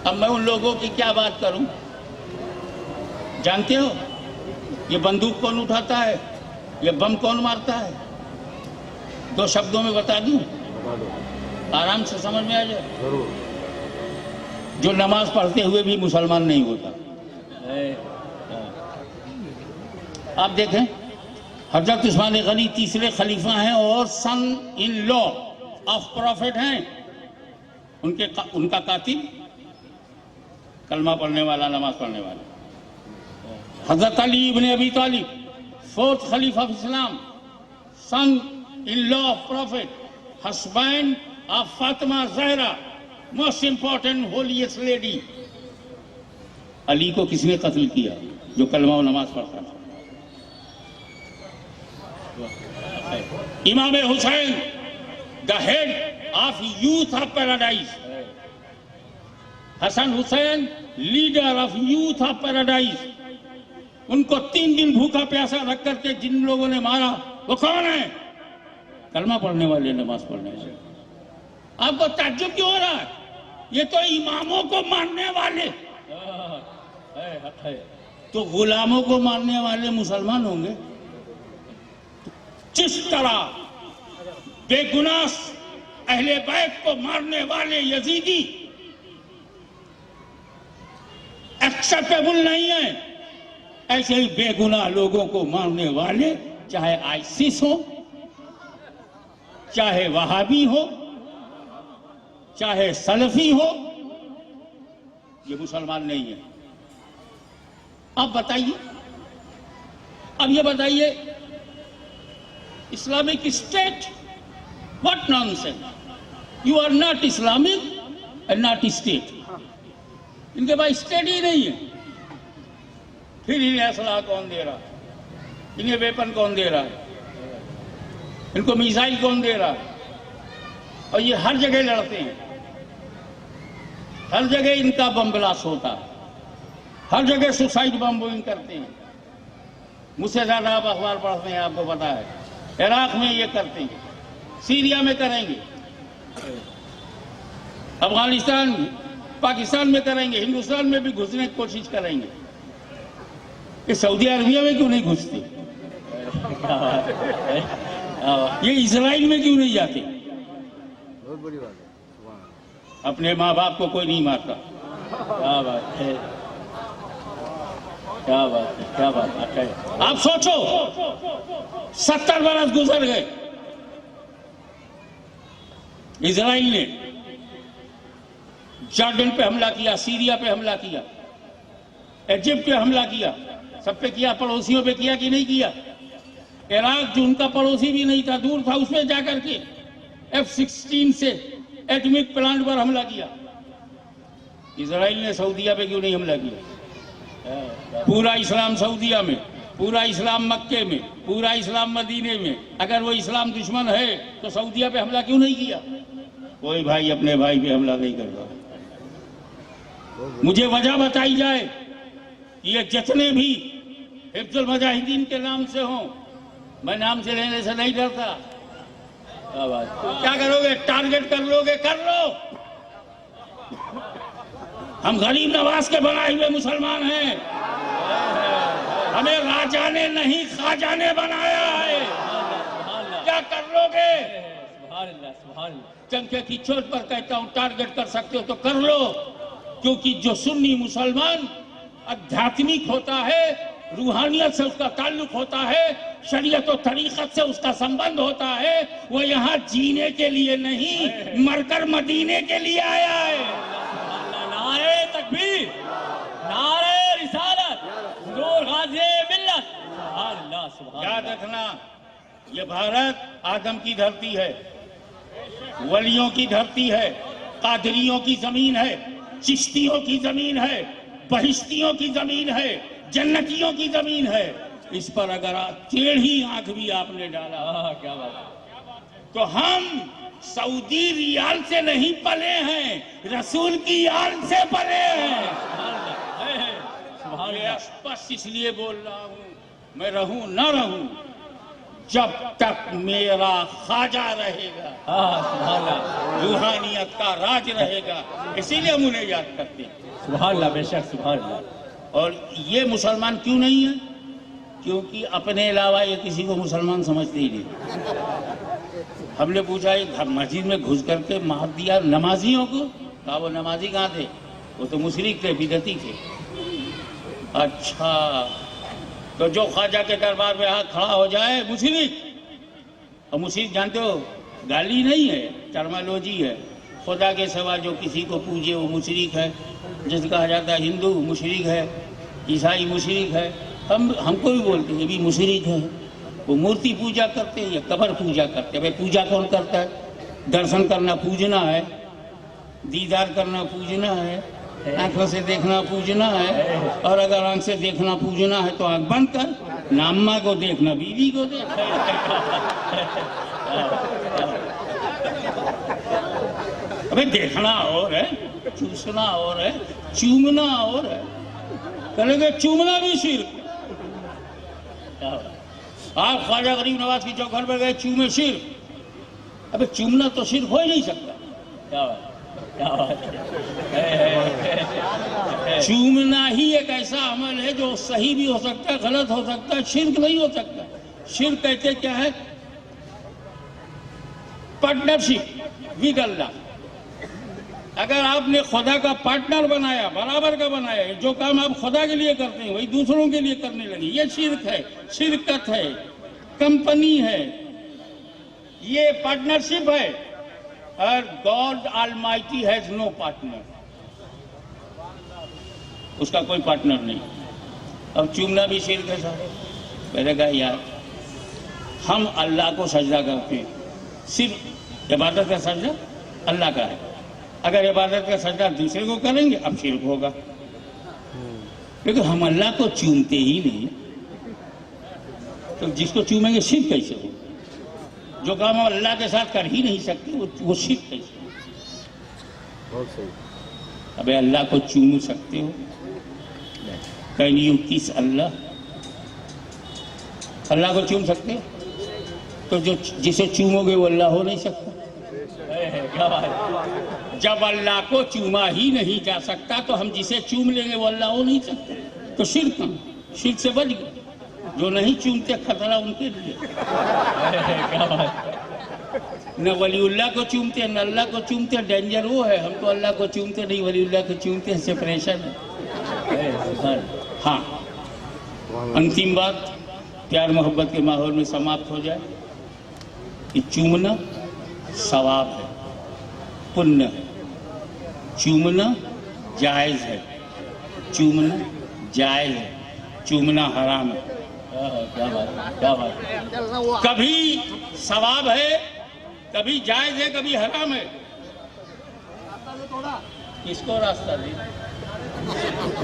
अब मैं उन लोगों की क्या बात करूं? जानते हो ये बंदूक कौन उठाता है, ये बम कौन मारता है? 2 शब्दों में बता दूं, आराम से समझ में आ जाए। जो नमाज पढ़ते हुए भी मुसलमान नहीं होता। आप देखें, हजरत उस्मान गनी तीसरे खलीफा हैं और सन इन लॉ ऑफ प्रॉफिट हैं। उनका कातिल कलमा पढ़ने वाला, नमाज पढ़ने वाला हजरत Ali ibn Abi Talib, 4th खलीफा of Islam, son in law of prophet, husband of Fatima Zahra, most important holiest lady. Ali को किसने कत्ल किया? जो कलमा और नमाज पढ़ता था। इमाम Hussain, the head of youth of paradise. Hasan Hussain, leader of youth of paradise. उनको 3 दिन भूखा प्यासा रख करके जिन लोगों ने मारा, वो कौन है? कलमा पढ़ने वाले, नमाज पढ़ने वाले। आपको ताज्जुब क्यों हो रहा है? ये तो इमामों को मारने वाले, तो गुलामों को मारने वाले मुसलमान होंगे। जिस तरह बेगुनाह अहले बैत को मारने वाले यजीदी एक्सेप्टेबल नहीं है, ऐसे ही बेगुनाह लोगों को मारने वाले, चाहे आईसिस हो, चाहे वहाबी हो, चाहे सलफी हो, ये मुसलमान नहीं है। अब बताइए, अब ये बताइए, Islamic state, what nonsense. You are not Islamic and not state. इनके पास स्टेट ही नहीं है। फिर इन्हें असला कौन दे रहा? इन्हें वेपन कौन दे रहा है? इनको मिसाइल कौन दे रहा है? और ये हर जगह लड़ते हैं, हर जगह इनका बम ब्लास्ट होता है, हर जगह सुसाइड बम्बिंग करते हैं। मुझसे ज्यादा आप अखबार पढ़ते हैं, आपको पता है। इराक में ये करते हैं, सीरिया में करेंगे, अफगानिस्तान, पाकिस्तान में करेंगे, हिंदुस्तान में भी घुसने की कोशिश करेंगे। ये सऊदी अरबिया में क्यों नहीं घुसते? ये इजराइल में क्यों नहीं जाते? बहुत बड़ी बात है। अपने माँ बाप को कोई नहीं मारता। क्या बात है, क्या बात है, क्या बात है। आप सोचो, 70 बरस गुजर गए, इजराइल ने जॉर्डन पे हमला किया, सीरिया पे हमला किया, इजिप्ट पे हमला किया, सब पे किया, पड़ोसियों पे किया कि नहीं किया? इराक जो उनका पड़ोसी भी नहीं था, दूर था, उसमें जाकर के F-16 से एटॉमिक प्लांट पर हमला किया। इजराइल ने सऊदिया पे क्यों नहीं हमला किया? पूरा इस्लाम सऊदिया में, पूरा इस्लाम मक्के में, पूरा इस्लाम मदीने में। अगर वो इस्लाम दुश्मन है तो सऊदिया पे हमला क्यों नहीं किया? कोई भाई अपने भाई पे हमला नहीं करता। मुझे वजह बताई जाए कि ये जितने भी हिफ्जुल मुजाहिदीन के नाम से हों, मैं नाम से लेने से नहीं डरता, क्या बात, क्या करोगे? टारगेट कर लोगे? कर लो। हम गरीब नवाज के बनाए हुए मुसलमान हैं। हमें राजा ने नहीं खाजा ने बनाया है। क्या कर लोगे? सुभान अल्लाह, सुभान अल्लाह। चंके की चोट पर कहता हूं, टारगेट कर सकते हो तो कर लो, क्योंकि जो सुन्नी मुसलमान आध्यात्मिक होता है, रूहानियत से उसका ताल्लुक होता है, शरीयत और तरीकत से उसका संबंध होता है, वो यहाँ जीने के लिए नहीं मरकर मदीने के लिए आया है। नारे तकबीर, नारे रिसालत, हुजूर गाज़ी मिल्लत। सुभान अल्लाह, सुभान याद अल्लाह। रखना, ये भारत आदम की धरती है, वलियों की धरती है, कादरियों की जमीन है, चिश्तियों की जमीन है, बहिश्तियों की जमीन है, जन्नतियों की जमीन है। इस पर अगर टेढ़ी आंख भी आपने डाला, क्या बात है। तो हम सऊदी रियाल से नहीं पले हैं, रसूल की आन से पले हैं। सुभान मैं अल्लाह। स्पष्ट इसलिए बोल रहा हूं, मैं रहूं ना रहूं, जब तक मेरा खाजा रहेगा, सुभान अल्लाह, रूहानियत का राज रहेगा, इसीलिए हम उन्हें याद करते हैं। सुभान अल्लाह, बेशक सुभान अल्लाह। और ये मुसलमान क्यों नहीं है? क्योंकि अपने अलावा ये किसी को मुसलमान समझते ही नहीं। हमने पूछा, एक घर मस्जिद में घुस करके मार दिया नमाजियों को, कहा वो नमाजी कहाँ थे? वो तो मुशरिक थे, बिदती थे। अच्छा, तो जो ख्वाजा के दरबार में यहाँ खड़ा हो जाए मुशरिक, और मुशरिक जानते हो गाली नहीं है, टर्मालॉजी है। खुदा के सिवा जो किसी को पूजे वो मुशरिक है। जैसे कहा जाता है हिंदू मुशरिक है, ईसाई मुशरिक है, हमको भी बोलते हैं ये भी मुशरिक है। वो मूर्ति पूजा करते हैं या कब्र पूजा करते हैं। भाई पूजा कौन करता है? दर्शन करना पूजना है, दीदार करना पूजना है, आंखों से देखना पूजना है, और अगर आंख से देखना पूजना है तो आंख बंद कर, नाम्मा को देखना बीवी को देख। अबे देखना और है, चूसना और है, चूमना और है। कहेंगे चूमना भी शिर्क। आप ख्वाजा गरीब नवाज की चौखट पर गए, चूमे शिर्क। अबे चूमना तो शिर्क हो ही नहीं सकता। क्या बात, क्या बात है। चूमना ही एक ऐसा अमल है जो सही भी हो सकता है, गलत हो सकता है, शिर्क नहीं हो सकता। शिर्क कहते क्या है? पार्टनरशिप विद अल्लाह। अगर आपने खुदा का पार्टनर बनाया, बराबर का बनाया, जो काम आप खुदा के लिए करते हैं वही दूसरों के लिए करने लगे, ये शिर्क है, शिरकत है, कंपनी है, ये पार्टनरशिप है। और God almighty has no partner, उसका कोई पार्टनर नहीं। अब चूमना भी शिर्क है साहब। मैंने कहा यार, हम अल्लाह को सजदा करते हैं, सिर्फ इबादत का सजदा अल्लाह का है। अगर इबादत का सजदा दूसरे को करेंगे अब शिर्क होगा, क्योंकि हम अल्लाह को चूमते ही नहीं, तो जिसको चूमेंगे शिर्क कैसे हो? जो काम हम अल्लाह के साथ कर ही नहीं सकते वो शिर्क कैसे हो? बहुत सही। अबे अल्लाह को चूम सकते हो? कैन यू किस अल्लाह? अल्लाह को चूम सकते हो? तो जो जिसे चूमोगे वो अल्लाह हो नहीं सकता। क्या बात है। जब अल्लाह को चूमा ही नहीं जा सकता तो हम जिसे चूम लेंगे वो अल्लाह हो नहीं सकता। तो शिर्क, शिर्क से बच गए। जो नहीं चूमते खतरा उनके लिए। क्या बात, न वलीउल्लाह को चूमते न अल्लाह को चूमते, डेंजर वो है। हम तो अल्लाह को चूमते नहीं, वलीउल्लाह को चूमते हैं, सेपरेशन है। हाँ, अंतिम बात प्यार मोहब्बत के माहौल में समाप्त हो जाए कि चूमना सवाब है, पुण्य है। चूमना जायज है, चूमना जायज है, चूमना हराम है। क्या बात, क्या बात। कभी सवाब है, कभी जायज है, कभी हराम है। किसको रास्ता दे?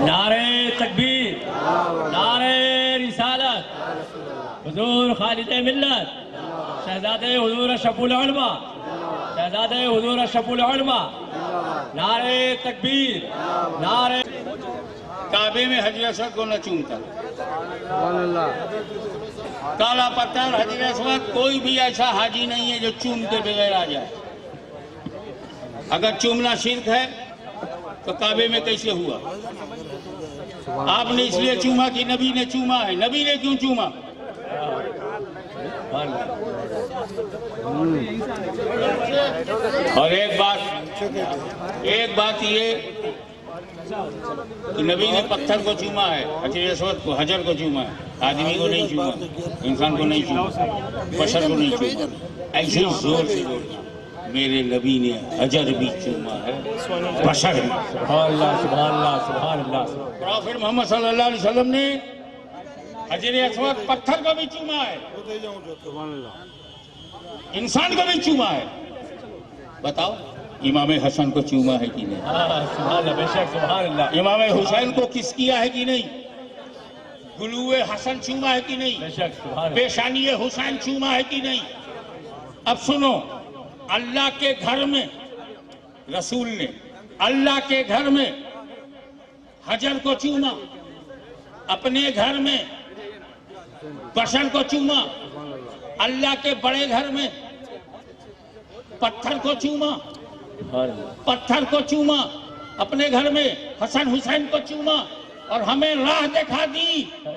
नारे तकबीर, नारे रिसालत, हुजूर खालिद मिल्लत, शहजादे हुजूर अशरफुल उलमा, शहजादे हुजूर अशरफुल उलमा। नारे तकबीर, नारे। काबे में हजरत को न चूमता। सुभान अल्लाह। काला पत्थर, हजर अस्वद, कोई भी ऐसा हाजी नहीं है जो चूम के बगैर आ जाए। अगर चूमना शिर्क है तो काबे में कैसे हुआ? आपने इसलिए चूमा कि नबी ने चूमा है। नबी ने क्यों चूमा? और एक बात ये कि नबी ने पत्थर को चूमा है, हजर अस्वद को, हजर को चूमा है, आदमी को नहीं चूमा, इंसान को नहीं चूमा, बशर को नहीं चूमा। ऐसे ही जोर से बोलना, मेरे नबी ने हजर भी चूमा है, बशर भी। प्रॉफेट मोहम्मद सल्लल्लाहु अलैहि वसल्लम ने हजर अस्वद पत्थर को भी चूमा है, इंसान को भी चूमा है। बताओ, इमाम हसन को चूमा है कि नहीं? इमाम हुसैन को किस किया है कि नहीं? गुलूए हसन चूमा है कि नहीं? पेशानी हुसैन चूमा है कि नहीं? अब सुनो, अल्लाह के घर में रसूल ने अल्लाह के घर में हजर को चूमा, अपने घर में बशर को चूमा, अल्लाह के बड़े घर में पत्थर को चूमा, अपने घर में हसन हुसैन को चूमा, और हमें राह दिखा दी,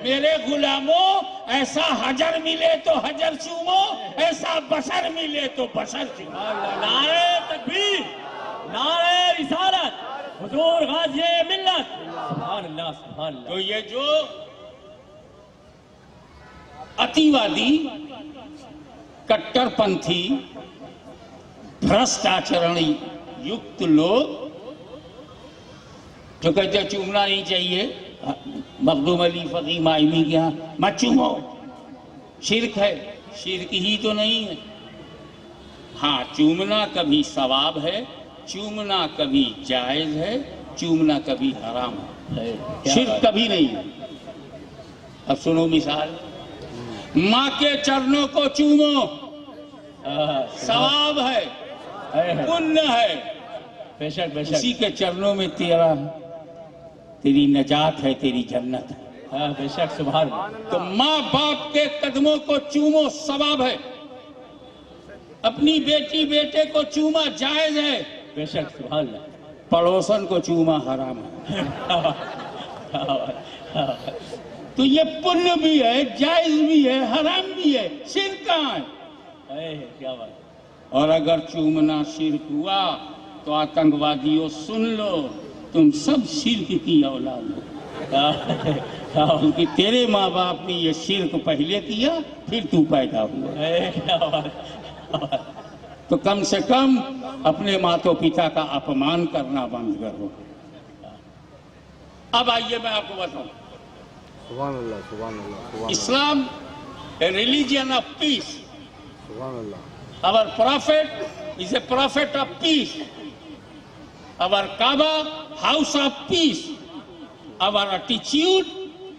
मेरे गुलामों ऐसा हजर मिले तो हजर चूमो, ऐसा बशर मिले तो बशर चूमो। नारे तकबीर, नारे रिसालत, हुजूर गाज़ी मिल्लत। सुभान अल्लाह, सुभान अल्लाह। तो ये जो अतिवादी, कट्टरपंथी, भ्रष्ट आचरण युक्त लोग जो कहते हैं चूमना नहीं चाहिए, मखदूम अली फकीह माइमी के यहाँ मत चूमो, शिर्क है। शिर्क ही तो नहीं है। हाँ, चूमना कभी सवाब है, चूमना कभी जायज है, चूमना कभी हराम है, शिर्क कभी नहीं है। अब सुनो मिसाल, माँ के चरणों को चूमो, सवाब है, पुण्य है, बेशक बेशक। उसी के चरणों में तेरी नजात है, तेरी जन्नत है। बेशक, सुभान। तो माँ बाप के कदमों को चूमो, सवाब है। अपनी बेटी बेटे को चूमा, जायज है। बेशक, सुभान। पड़ोसन को चूमा, हराम है। तो ये पुण्य भी है, जायज भी है, हराम भी है, शिर्क कहाँ है? क्या बात। और अगर चूमना शिर्क हुआ तो आतंकवादियों सुन लो, तुम सब शिर्क की औलाद हो, क्योंकि तेरे माँ बाप ने ये शिर्क पहले किया, फिर तू पैदा हुआ। तो कम से कम अपने माता पिता का अपमान करना बंद करो। अब आइए मैं आपको बताऊं, सुभान अल्लाह, सुभान अल्लाह, सुभान इस्लाम ए रिलीजन ऑफ पीस। सुभान अल्लाह। Our prophet is a prophet of peace. Our Kaaba, house of peace. Our attitude,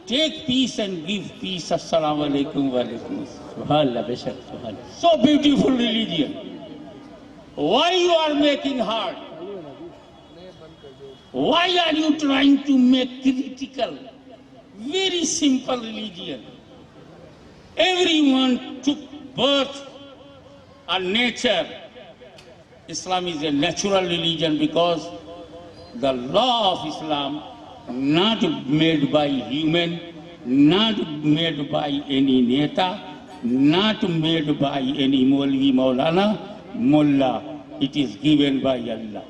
take peace and give peace. Assalamu alaikum wa alaikum. Subhanallah, beshak, subhanallah. So beautiful religion. Why you are making hard? Why are you trying to make critical? Very simple religion. Everyone took birth on nature. Islam is a natural religion because the law of Islam not made by human, not made by any neta, not made by any Maulvi Maulana, Mullah. It is given by Allah.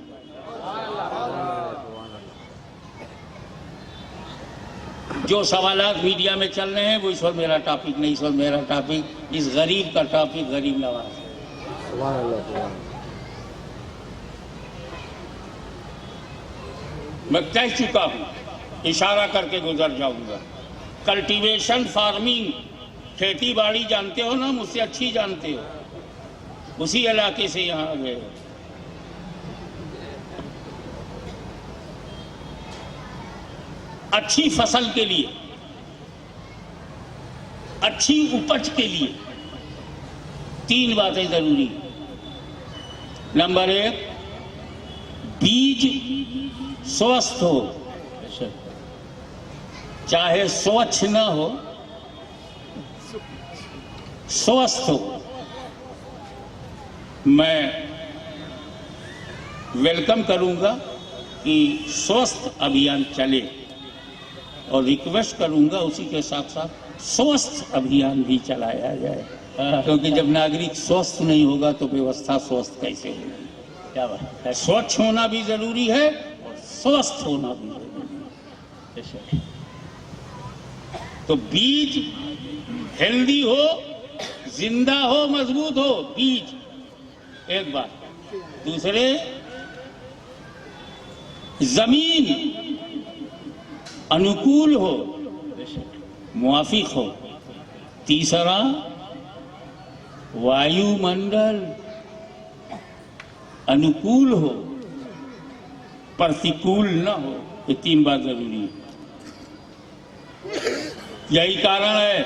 जो सवालात media में चल रहे हैं वो इस वक्त मेरा टॉपिक नहीं, इस वक्त मेरा टॉपिक इस गरीब का टॉपिक गरीब नवाज है। सुभान अल्लाह, सुभान। मैं कह चुका हूं, इशारा करके गुजर जाऊंगा। कल्टीवेशन फार्मिंग, खेती बाड़ी जानते हो ना, मुझसे अच्छी जानते हो, उसी इलाके से यहाँ आ गए हो। अच्छी फसल के लिए, अच्छी उपज के लिए 3 बातें जरूरी हैं। नंबर 1, बीज स्वस्थ हो, चाहे स्वच्छ न हो, स्वस्थ हो। मैं वेलकम करूंगा कि स्वस्थ अभियान चले और रिक्वेस्ट करूंगा उसी के साथ साथ स्वस्थ अभियान भी चलाया जाए, क्योंकि जब नागरिक स्वस्थ नहीं होगा तो व्यवस्था स्वस्थ कैसे होगी। क्या बात है। स्वच्छ होना भी जरूरी है, स्वस्थ होना भी जरूरी है। तो बीज हेल्दी हो, जिंदा हो, मजबूत हो, बीज एक बात। दूसरे, जमीन अनुकूल हो, मुआफिक हो। तीसरा, वायुमंडल अनुकूल हो, प्रतिकूल न हो। ये 3 बात जरूरी है। यही कारण है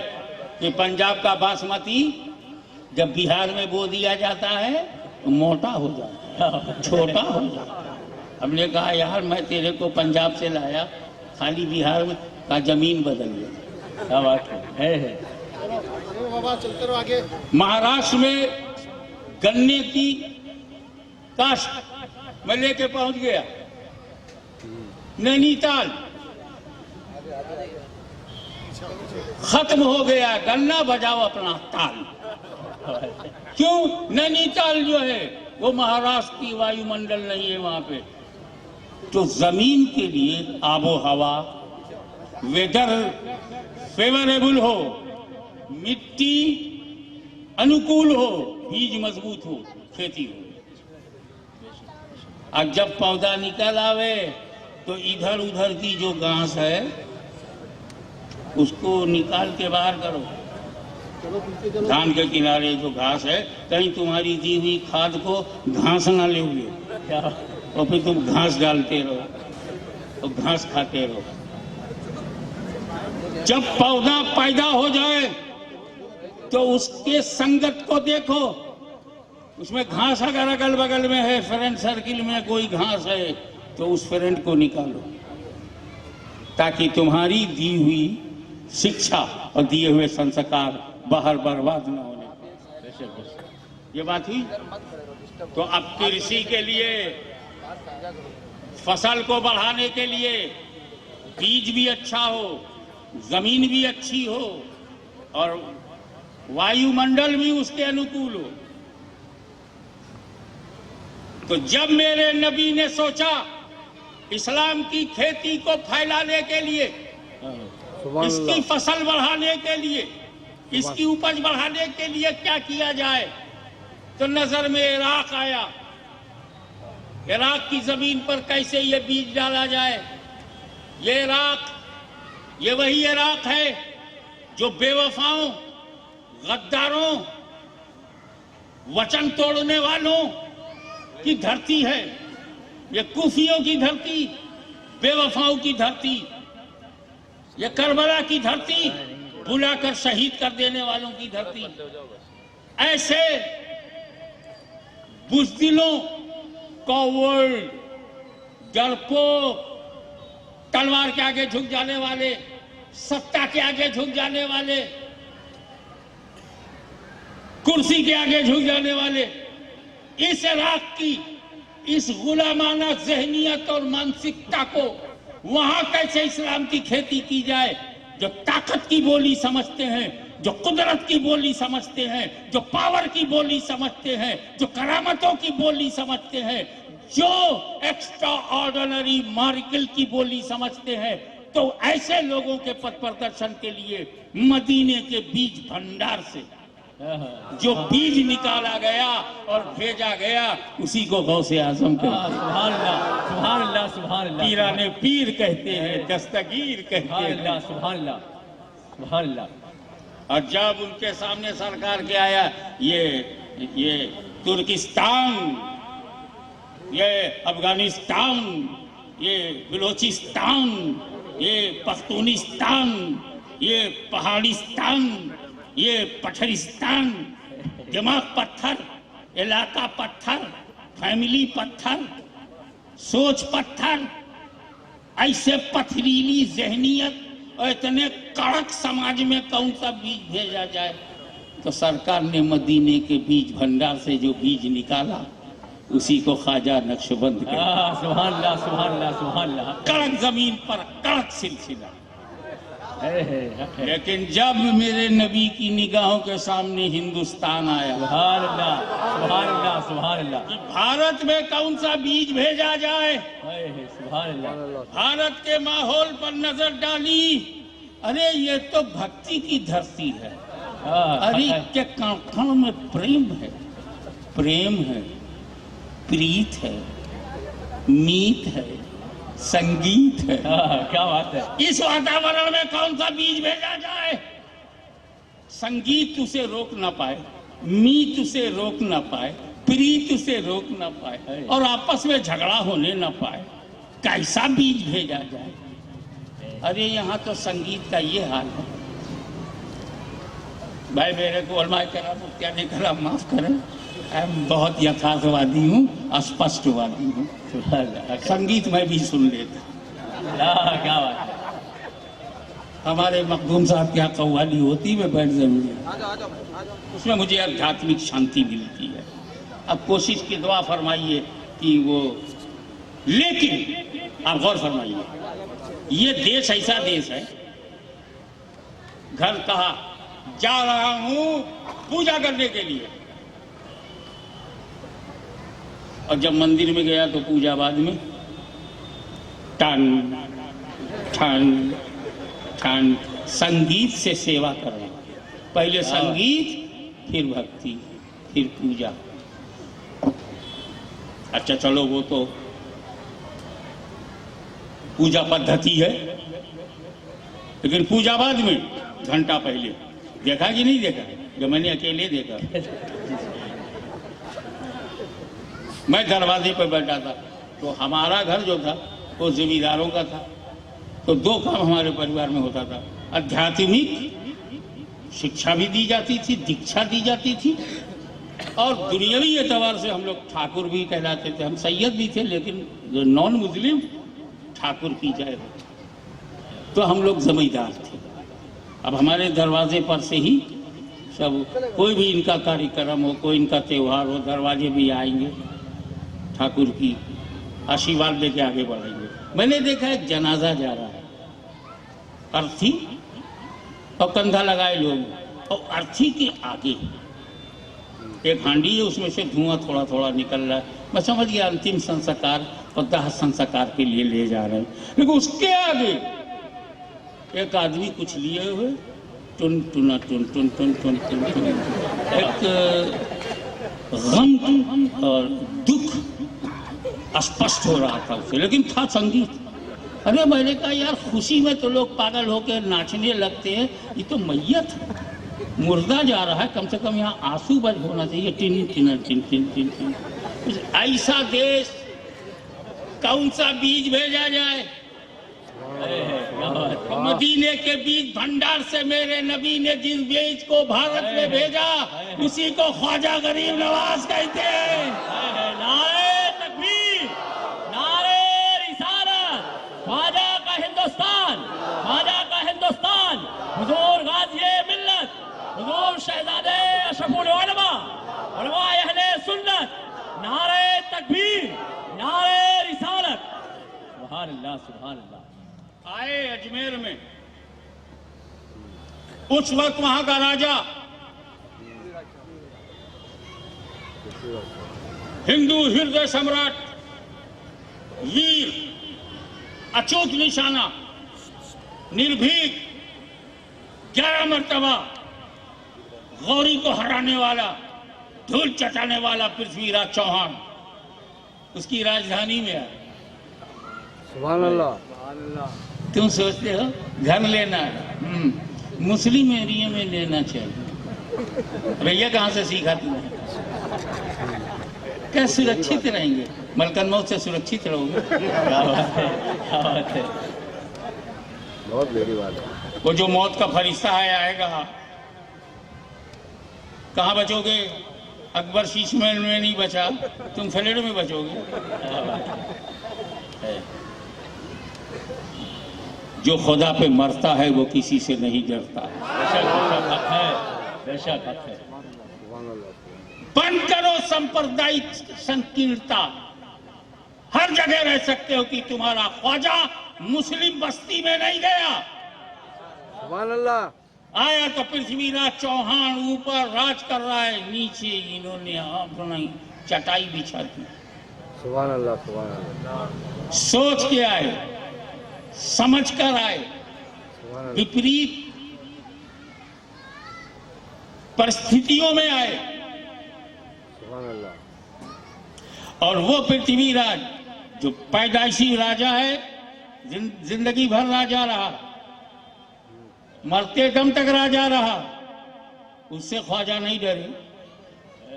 कि पंजाब का बासमती जब बिहार में बो दिया जाता है तो मोटा हो जाता है, छोटा हो जाता है। हमने कहा यार मैं तेरे को पंजाब से लाया, खाली बिहार में का जमीन बदल गया। क्या बात है। चलते रहो आगे। महाराष्ट्र में गन्ने की काश्त मैं लेके पहुंच गया नैनीताल, खत्म हो गया गन्ना, बजाओ अपना ताल। क्यों? नैनीताल जो है वो महाराष्ट्र की वायुमंडल नहीं है वहां पे। तो जमीन के लिए आबो हवा, वेदर फेवरेबल हो, मिट्टी अनुकूल हो, बीज मजबूत हो, खेती हो। अब जब पौधा निकल आवे तो इधर उधर की जो घास है उसको निकाल के बाहर करो। धान के किनारे जो घास है, कहीं तुम्हारी दी हुई खाद को घास ना ले हुए और फिर तुम घास डालते रहो और घास खाते रहो। जब पौधा पैदा हो जाए तो उसके संगत को देखो, उसमें घास अगर अगल बगल में है, फ्रेंड सर्किल में कोई घास है तो उस फ्रेंड को निकालो, ताकि तुम्हारी दी हुई शिक्षा और दिए हुए संस्कार बाहर बर्बाद न होने। ये बात हुई। तो अब कृषि के लिए, फसल को बढ़ाने के लिए बीज भी अच्छा हो, जमीन भी अच्छी हो और वायुमंडल भी उसके अनुकूल हो। तो जब मेरे नबी ने सोचा इस्लाम की खेती को फैलाने के लिए, इसकी फसल बढ़ाने के लिए, इसकी उपज बढ़ाने के लिए क्या किया जाए, तो नजर में इराक आया। इराक की जमीन पर कैसे ये बीज डाला जाए। ये इराक, ये वही इराक है जो बेवफाओं, गद्दारों, वचन तोड़ने वालों की धरती है। ये कूफियों की धरती, बेवफाओं की धरती, ये करबला की धरती, बुलाकर शहीद कर देने वालों की धरती। ऐसे बुज़दिलों, कॉवर्ड, डरपोक, तलवार के आगे झुक जाने वाले, सत्ता के आगे झुक जाने वाले, कुर्सी के आगे झुक जाने वाले, इस इराक की इस गुलामाना जहनियत और मानसिकता को वहां कैसे इस्लाम की खेती की जाए। जो ताकत की बोली समझते हैं, जो कुदरत की बोली समझते हैं, जो पावर की बोली समझते हैं, जो करामतों की बोली समझते हैं, जो एक्स्ट्रा ऑर्डिनरी मार्किल की बोली समझते हैं, तो ऐसे लोगों के पथ प्रदर्शन के लिए मदीने के बीज भंडार से जो बीज निकाला गया और भेजा गया, उसी को गौसे आजम कहते हैं। सुभान अल्लाह, सुभान अल्लाह, सुभान अल्लाह। पीराने पीर कहते हैं, दस्तगीर कहते सुभान हैं। अल्लाह, सुभान अल्लाह, सुभान अल्लाह। और जब उनके सामने सरकार के आया ये तुर्किस्तान, ये अफगानिस्तान, ये बलोचिस्तान, ये पख्तूनिस्तान, ये पहाड़िस्तान, ये पठरिस्तान, दिमाग पत्थर, इलाका पत्थर, फैमिली पत्थर, सोच पत्थर, ऐसे पथरीली जहनियत और इतने कड़क समाज में कौन सा बीज भेजा जाए तो सरकार ने मदीने के बीज भंडार से जो बीज निकाला उसी को ख्वाजा नक्शबंद किया। सुभान अल्लाह, सुभान अल्लाह, सुभान अल्लाह। कड़क जमीन पर कड़क सिलसिला। लेकिन जब मेरे नबी की निगाहों के सामने हिंदुस्तान आया, सुभान अल्लाह, सुभान अल्लाह, सुभान अल्लाह। कि भारत में कौन सा बीज भेजा जाए, सुभान अल्लाह। भारत के माहौल पर नजर डाली, अरे ये तो भक्ति की धरती है, अरे के कण कण में प्रेम है, प्रेम है, प्रीत है, मीत है, संगीत है। क्या बात है। इस वातावरण में कौन सा बीज भेजा जाए? संगीत उसे रोक ना पाए, मीत उसे रोक ना पाए, प्रीत उसे रोक ना पाए और आपस में झगड़ा होने ना पाए, कैसा बीज भेजा जाए? अरे यहाँ तो संगीत का ये हाल है। भाई मेरे को उलमाए कराम मुफ्तियाने कराम माफ करें, मैं बहुत यथार्थवादी हूँ, अस्पष्टवादी हूँ। संगीत में भी सुन लेता। क्या बात है। हमारे मखदूम साहब क्या कव्वाली होती है, बैठ जरूर, उसमें मुझे आध्यात्मिक शांति मिलती है। अब कोशिश की दुआ फरमाइए कि वो, लेकिन आप गौर फरमाइए, ये देश ऐसा देश है, घर कहा जा रहा हूं पूजा करने के लिए, और जब मंदिर में गया तो पूजा बाद में टन ठन ठन संगीत से सेवा कर रहे हैं। पहले संगीत, फिर भक्ति, फिर पूजा। अच्छा चलो वो तो पूजा पद्धति है, लेकिन पूजा बाद में घंटा पहले देखा कि नहीं देखा? जो मैंने अकेले देखा, मैं दरवाजे पर बैठा था, तो हमारा घर जो था वो जमींदारों का था, तो दो काम हमारे परिवार में होता था, आध्यात्मिक शिक्षा भी दी जाती थी, दीक्षा दी जाती थी, और दुनियावी एतबार से हम लोग ठाकुर भी कहलाते थे। हम सैयद भी थे, लेकिन जो नॉन मुस्लिम ठाकुर की जाए तो हम लोग जमींदार थे। अब हमारे दरवाजे पर से ही सब, कोई भी इनका कार्यक्रम हो, कोई इनका त्योहार हो, दरवाजे भी आएंगे, ठाकुर की आशीर्वाद लेके आगे बढ़ेंगे। मैंने देखा एक जनाजा जा रहा है, अर्थी और कंधा लगाए लोग, और अर्थी के आगे एक हांडी है, उसमें से धुआं थोड़ा थोड़ा निकल रहा है। मैं समझ गया अंतिम संस्कार और दाह संस्कार के लिए ले जा रहे हैं, लेकिन उसके आगे एक आदमी कुछ लिए हुए टुन टुना टुन टुन टुन टुन टुन टुन, एक गम और दुख स्पष्ट हो रहा था उसे, लेकिन था संगीत। अरे मैंने कहा यार, खुशी में तो लोग पागल होकर नाचने लगते हैं, ये तो मैयत है, मुर्दा जा रहा है, कम से कम यहाँ आंसू बज होना चाहिए। Tin tin tin tin tin tin. ऐसा देश कौन सा बीज भेजा जाए? मदीने के बीज भंडार से मेरे नबी ने जिस बीज को भारत में भेजा, उसी को ख्वाजा गरीब नवाज कहते हैं। नारे तकबीर, नारे रिसालत, ख्वाजा का हिंदुस्तान, ख्वाजा का हिंदुस्तान, हुजूर गाज़ी मिल्लत, हुजूर शहजादे अशरफुल उलमा, उलमाए अहले सुन्नत, नारे तकबीर, नारे रिसालत। सुभान अल्लाह, सुभान अल्लाह। आए अजमेर में, उस वक्त वहां का राजा हिंदू हृदय सम्राट, वीर, अचूक निशाना, निर्भीक, 11 मर्तबा गौरी को हराने वाला, धूल चटाने वाला पृथ्वीराज चौहान उसकी राजधानी में है। सुभान अल्लाह। तुम सोचते हो घर लेना है, मुस्लिम एरिया में लेना चाहिए। भैया कहाँ से सीखा तुमने? क्या सुरक्षित रहेंगे? मलकन मौत से सुरक्षित रहोगे। क्या बात है, क्या बात है। बहुत बड़ी बात है। वो जो मौत का फरिश्ता है आएगा, कहाँ बचोगे? अकबर शीश महल में नहीं बचा, तुम फ्लैट में बचोगे। जो खुदा पे मरता है वो किसी से नहीं डरता। बेशक हक है। सुभान अल्लाह। बंद करो सांप्रदायिक संकीर्णता। हर जगह रह सकते हो कि तुम्हारा ख्वाजा मुस्लिम बस्ती में नहीं गया। सुभान अल्लाह। आया तो पृथ्वीराज चौहान ऊपर राज कर रहा है, नीचे इन्होंने अपनी चटाई बिछा दी। सुभान अल्लाह। सुभान अल्लाह। सोच के आए, समझ कर आए, सुभान अल्लाह। विपरीत परिस्थितियों में आए। सुभान अल्लाह। और वो पृथ्वीराज जो पैदाइशी राजा है, जिंदगी भर राजा रहा, मरते दम तक राजा रहा, उससे ख्वाजा नहीं डरे,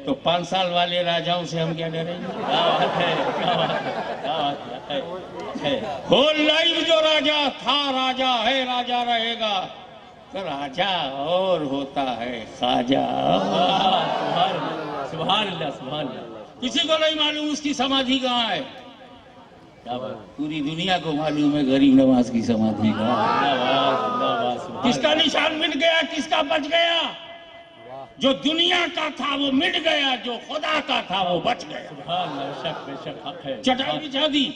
तो 5 साल वाले राजाओं से हम क्या डरेंगे? क्या बात है, क्या बात है, क्या बात है। होल लाइफ जो राजा था, राजा है, राजा रहेगा। तो राजा और होता है ख्वाजा। सुभान अल्लाह, सुभान अल्लाह। किसी को नहीं मालूम उसकी समाधि कहाँ है। क्या बात, पूरी दुनिया को मालूम है गरीब नवाज की समाधि कहाँ है। जिंदाबाद, जिंदाबाद, सुभान किसका निशान मिट गया, किसका बच गया? जो दुनिया का था वो मिट गया, जो खुदा का था वो बच गया। सुभान अल्लाह, बेशक बेशक हक है। चटाई बिछा दी।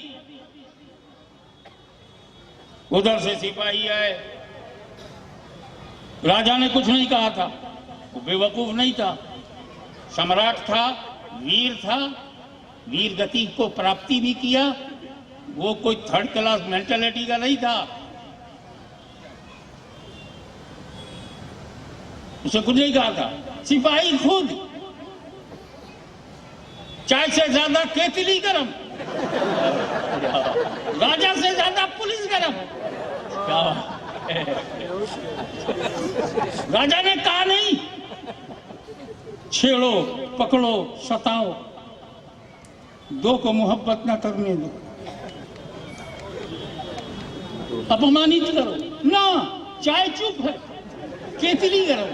उधर से सिपाही आए। राजा ने कुछ नहीं कहा था, वो बेवकूफ नहीं था, सम्राट था, वीर था, वीर गति को प्राप्ति भी किया। वो कोई 3rd क्लास मेंटालिटी का नहीं था। उसे कुछ नहीं कहा था। सिपाही खुद चाय से ज्यादा केतली गरम, राजा से ज्यादा पुलिस गरम। क्या बात है। राजा ने कहा नहीं, छेड़ो, पकड़ो, सताओ, दो को मोहब्बत ना करने दो, अपमानित करो ना, चाय चुप है, केतली गरम।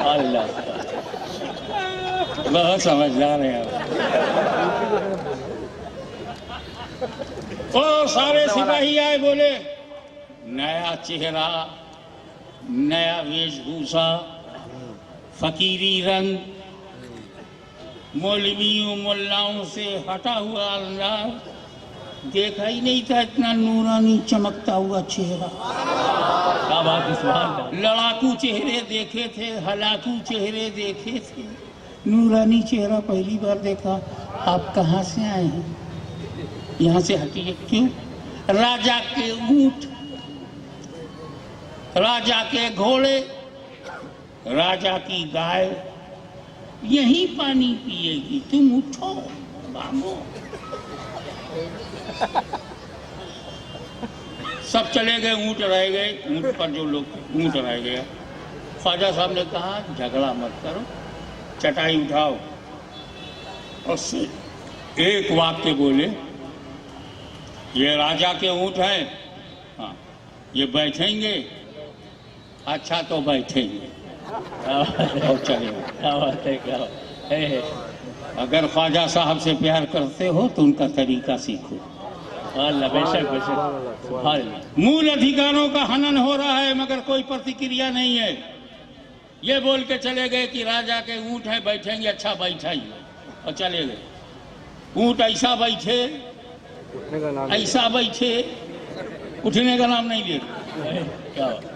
अल्लाह, बहुत समझदार है आप। ओ सारे सिपाही आए, बोले नया चेहरा, नया वेशभूषा, फकीरी रंग, मौलवियों मुल्लाओं से हटा हुआ अंदाज, देखा ही नहीं था इतना नूरानी चमकता हुआ चेहरा। क्या बात है, सुभान अल्लाह। लड़ाकू चेहरे देखे थे, हलाकू चेहरे देखे थे, नूरानी चेहरा पहली बार देखा। आप कहाँ से आए हैं? यहाँ से हटिए। क्यों? राजा के ऊंट, राजा के घोड़े, राजा की गाय यही पानी पिएगी, तुम उठो बाबू। सब चले गए, ऊंट रह गए, ऊंट पर जो लोग ऊंट रह गया। ख्वाजा साहब ने कहा झगड़ा मत करो, चटाई उठाओ, और एक वाक्य बोले, ये राजा के ऊंट हैं, हाँ ये बैठेंगे, अच्छा तो बैठेंगे और चलेंगे। क्या बात है, क्या बात है। अगर ख्वाजा साहब से प्यार करते हो तो उनका तरीका सीखो। अल्लाह, बेशक बेशक, सुभान अल्लाह। मूल अधिकारों का हनन हो रहा है मगर कोई प्रतिक्रिया नहीं है। ये बोल के चले गए कि राजा के ऊंट है, बैठेंगे, अच्छा बैठाइए, और चले गए। ऊंट ऐसा बैठे, उठने का नाम ऐसा बैठे, उठने का नाम नहीं ले रहे। क्या बात,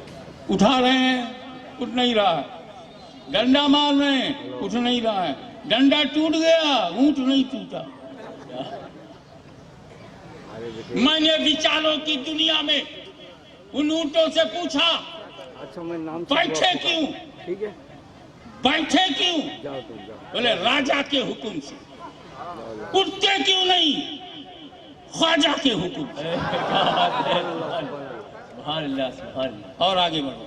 उठा रहे हैं, उठ नहीं रहा है, डंडा मार रहे हैं, उठ नहीं रहा है, डंडा टूट गया, ऊंट नहीं टूटा। मैंने विचारों की दुनिया में उन ऊंटों से पूछा, अच्छा मैं नाम से बैठे क्यों, ठीक है, बैठे क्यों? जाओ तुम जाओ। बोले राजा के हुक्म से। उठते क्यों नहीं? ख्वाजा के हुक्म से। क्या बात है, सुभान अल्लाह, सुभान अल्लाह। और आगे बढ़ो।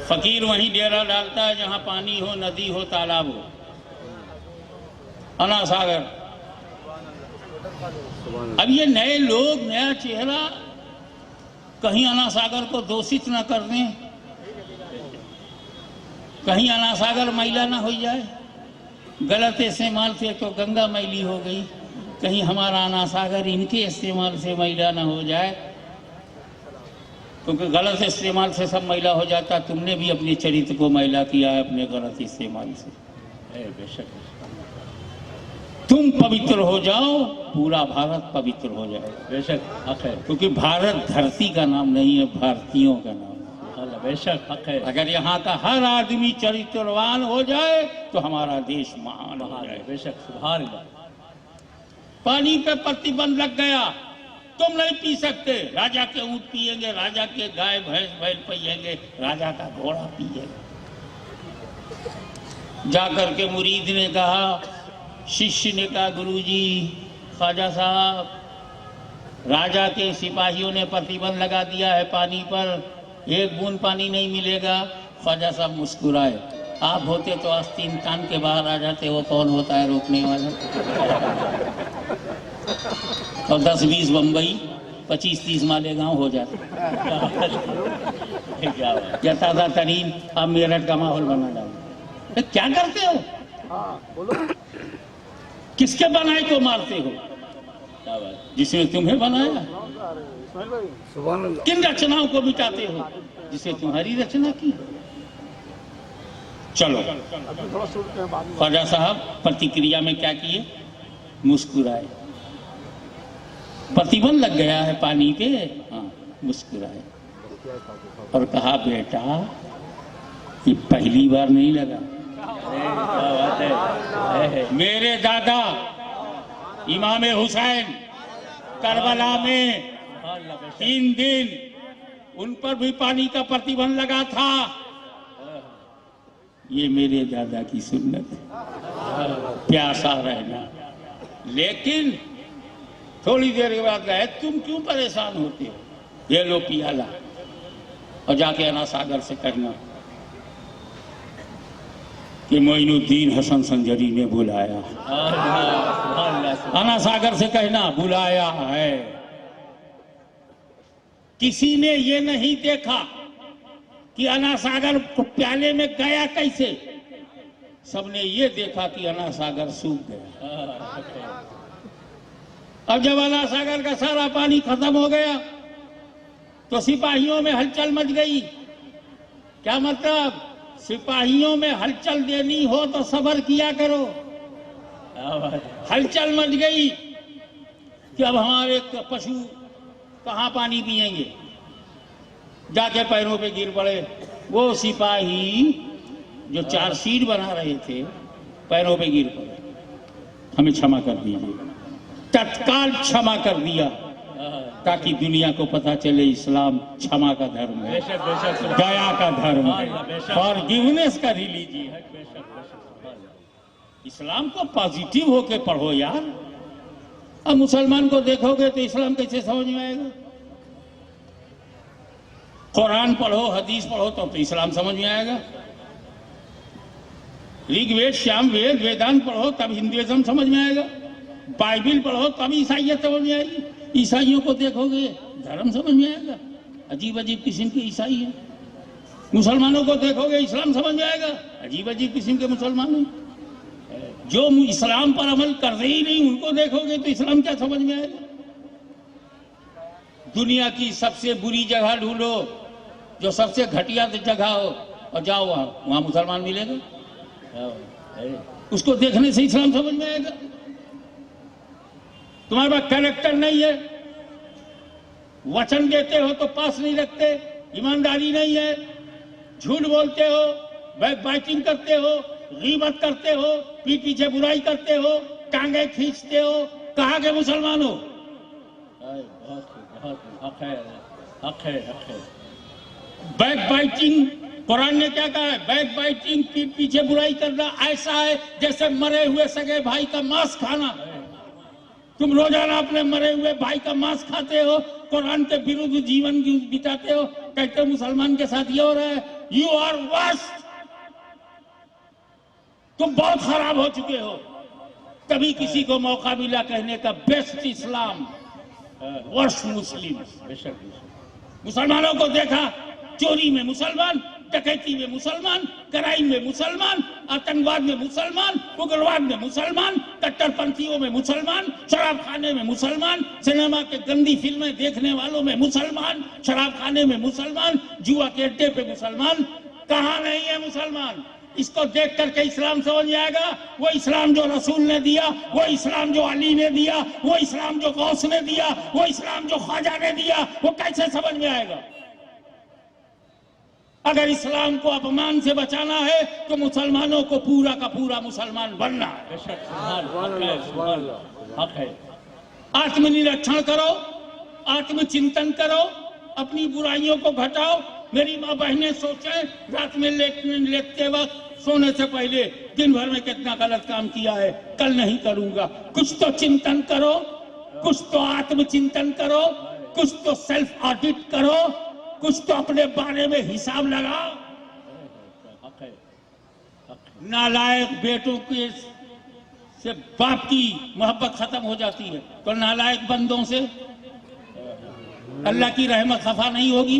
फकीर वहीं डेरा डालता है जहां पानी हो, नदी हो, तालाब हो, अना सागर। अब ये नए लोग, नया चेहरा, कहीं अना सागर को दोषित न कर दें, कहीं अना सागर मैला ना हो जाए। गलत इस्तेमाल से तो गंगा मैली हो गई, कहीं हमारा अना सागर इनके इस्तेमाल से मैला ना हो जाए। क्योंकि गलत इस्तेमाल से सब मैला हो जाता। तुमने भी अपने चरित्र को मैला किया है अपने गलत इस्तेमाल से। बेशक तुम पवित्र हो जाओ, पूरा भारत पवित्र हो जाए। बेशक हक है। क्योंकि भारत धरती का नाम नहीं है, भारतीयों का नाम है। बेशक हक है। अगर यहाँ का हर आदमी चरित्रवान हो जाए तो हमारा देश महान हो जाए। बेशक सुभान अल्लाह। पानी पे प्रतिबंध लग गया, तुम नहीं पी सकते। राजा के ऊंट पिएंगे, राजा के गाय भैंस बैल पिएंगे, राजा का घोड़ा पिएंगे। जाकर के मुरीद ने कहा, शिष्य ने कहा, गुरुजी ख्वाजा साहब, राजा के सिपाहियों ने प्रतिबंध लगा दिया है पानी पर, एक बूंद पानी नहीं मिलेगा। ख्वाजा साहब मुस्कुराए। आप होते तो आस्तीन कान के बाहर आ जाते। वो कौन होता है रोकने वाला? और 10-20 बम्बई, 25-30 मालेगांव हो जाते। या ताज़ा तरीन आप मेरठ का माहौल बना डालो। क्या करते हो? बोलो। किसके बनाए को मारते हो? जिसने तुम्हें बनाया। सुभान अल्लाह। किन रचनाओं को मिटाते हो जिसे तुम्हारी रचना की? चलो, ख्वाजा साहब प्रतिक्रिया में क्या किए? मुस्कुराए। प्रतिबंध लग गया है पानी पे, हाँ, मुस्कुराए और कहा, बेटा ये पहली बार नहीं लगा। मेरे दादा इमाम हुसैन करबला में 3 दिन उन पर भी पानी का प्रतिबंध लगा था। ये मेरे दादा की सुन्नत है, प्यासा रहना। लेकिन थोड़ी देर के बाद गए, तुम क्यों परेशान होते हो? ये लो पियाला, और जाके अना सागर से कहना कि मोइनुद्दीन हसन संजरी ने बुलाया। अना सागर से कहना बुलाया है। किसी ने ये नहीं देखा कि अना सागर प्याले में गया कैसे। सबने ये देखा कि अना सागर सूख गया। अब जब अना सागर का सारा पानी खत्म हो गया तो सिपाहियों में हलचल मच गई। क्या मतलब? सिपाहियों में हलचल देनी हो तो सब्र किया करो। हलचल मच गई कि अब हमारे पशु कहाँ पानी पिएंगे। जाके पैरों पे गिर पड़े। वो सिपाही जो चार्जशीट बना रहे थे पैरों पे गिर पड़े, हमें क्षमा कर दीजिए। तत्काल क्षमा कर दिया ताकि दुनिया को पता चले इस्लाम क्षमा का धर्म है, दया का धर्म है, फॉरगिवनेस का रिलीजियन है। इस्लाम को पॉजिटिव होके पढ़ो यार। अब मुसलमान को देखोगे तो इस्लाम कैसे समझ में आएगा? कुरान पढ़ो, हदीस पढ़ो तो इस्लाम समझ में आएगा। ऋग्वेद, सामवेद, वेदांत पढ़ो तब हिंदुइज्म समझ में आएगा। बाइबिल पढ़ो तब ईसाइयत समझ में आएगी। ईसाइयों को देखोगे धर्म समझ में आएगा। अजीब अजीब किस्म के ईसाई हैं। मुसलमानों को देखोगे इस्लाम समझ में आएगा। अजीब अजीब किस्म के मुसलमान हैं। जो इस्लाम पर अमल कर रहे ही नहीं उनको देखोगे तो इस्लाम क्या समझ में आएगा? दुनिया की सबसे बुरी जगह ढूंढो, जो सबसे घटिया जगह हो, और जाओ वहां मुसलमान मिलेगा। उसको देखने से इस्लाम समझ में आएगा। तुम्हारे पास कैरेक्टर नहीं है, वचन देते हो तो पास नहीं रखते, ईमानदारी नहीं है, झूठ बोलते हो, बैकबाइटिंग करते हो, गीबत करते हो, पीठ पीछे बुराई करते हो, टांगे खींचते हो, कहाँ के मुसलमान हो? बैकबाइटिंग, कुरान ने क्या कहा है? बैकबाइटिंग, पीठ पीछे बुराई करना ऐसा है जैसे मरे हुए सगे भाई का मांस खाना। तुम रोजाना अपने मरे हुए भाई का मांस खाते हो, कुरान के विरुद्ध जीवन बिताते हो, कहते हो मुसलमान के साथ ये हो रहा है। You are worst. तुम बहुत खराब हो चुके हो। कभी किसी को मौका मिला कहने का बेस्ट इस्लाम, वर्स्ट मुस्लिम। मुसलमानों को देखा, चोरी में मुसलमान, डकैती में मुसलमान, क्राइम में मुसलमान, आतंकवाद में मुसलमान, उग्रवाद में मुसलमान, कट्टरपंथियों में मुसलमान, शराब खाने में मुसलमान, सिनेमा के गंदी फिल्में देखने वालों में मुसलमान, शराब खाने में मुसलमान, जुआ के अड्डे पे मुसलमान। कहां नहीं है मुसलमान? इसको देख करके इस्लाम समझ में आएगा। वो इस्लाम जो रसूल ने दिया, वो इस्लाम जो अली ने दिया, वो इस्लाम जो गौस ने दिया, वो इस्लाम जो ख्वाजा ने दिया, वो कैसे समझ में आएगा? अगर इस्लाम को अपमान से बचाना है तो मुसलमानों को पूरा का पूरा मुसलमान बनना है। बेशक, सुभान अल्लाह, हक है। आत्मनिरीक्षण करो, आत्मचिंतन करो, अपनी बुराइयों को घटाओ। मेरी माँ बहनें सोचें, रात में लेटते वक्त सोने से पहले दिन भर में कितना गलत काम किया है, कल नहीं करूंगा। कुछ तो चिंतन करो, कुछ तो आत्मचिंतन करो, कुछ तो सेल्फ ऑडिट करो, कुछ तो अपने बारे में हिसाब लगाओ। हक है, हक है। नालायक बेटों के से बाप की मोहब्बत खत्म हो जाती है, तो नालायक बंदों से अल्लाह की रहमत खफा नहीं होगी।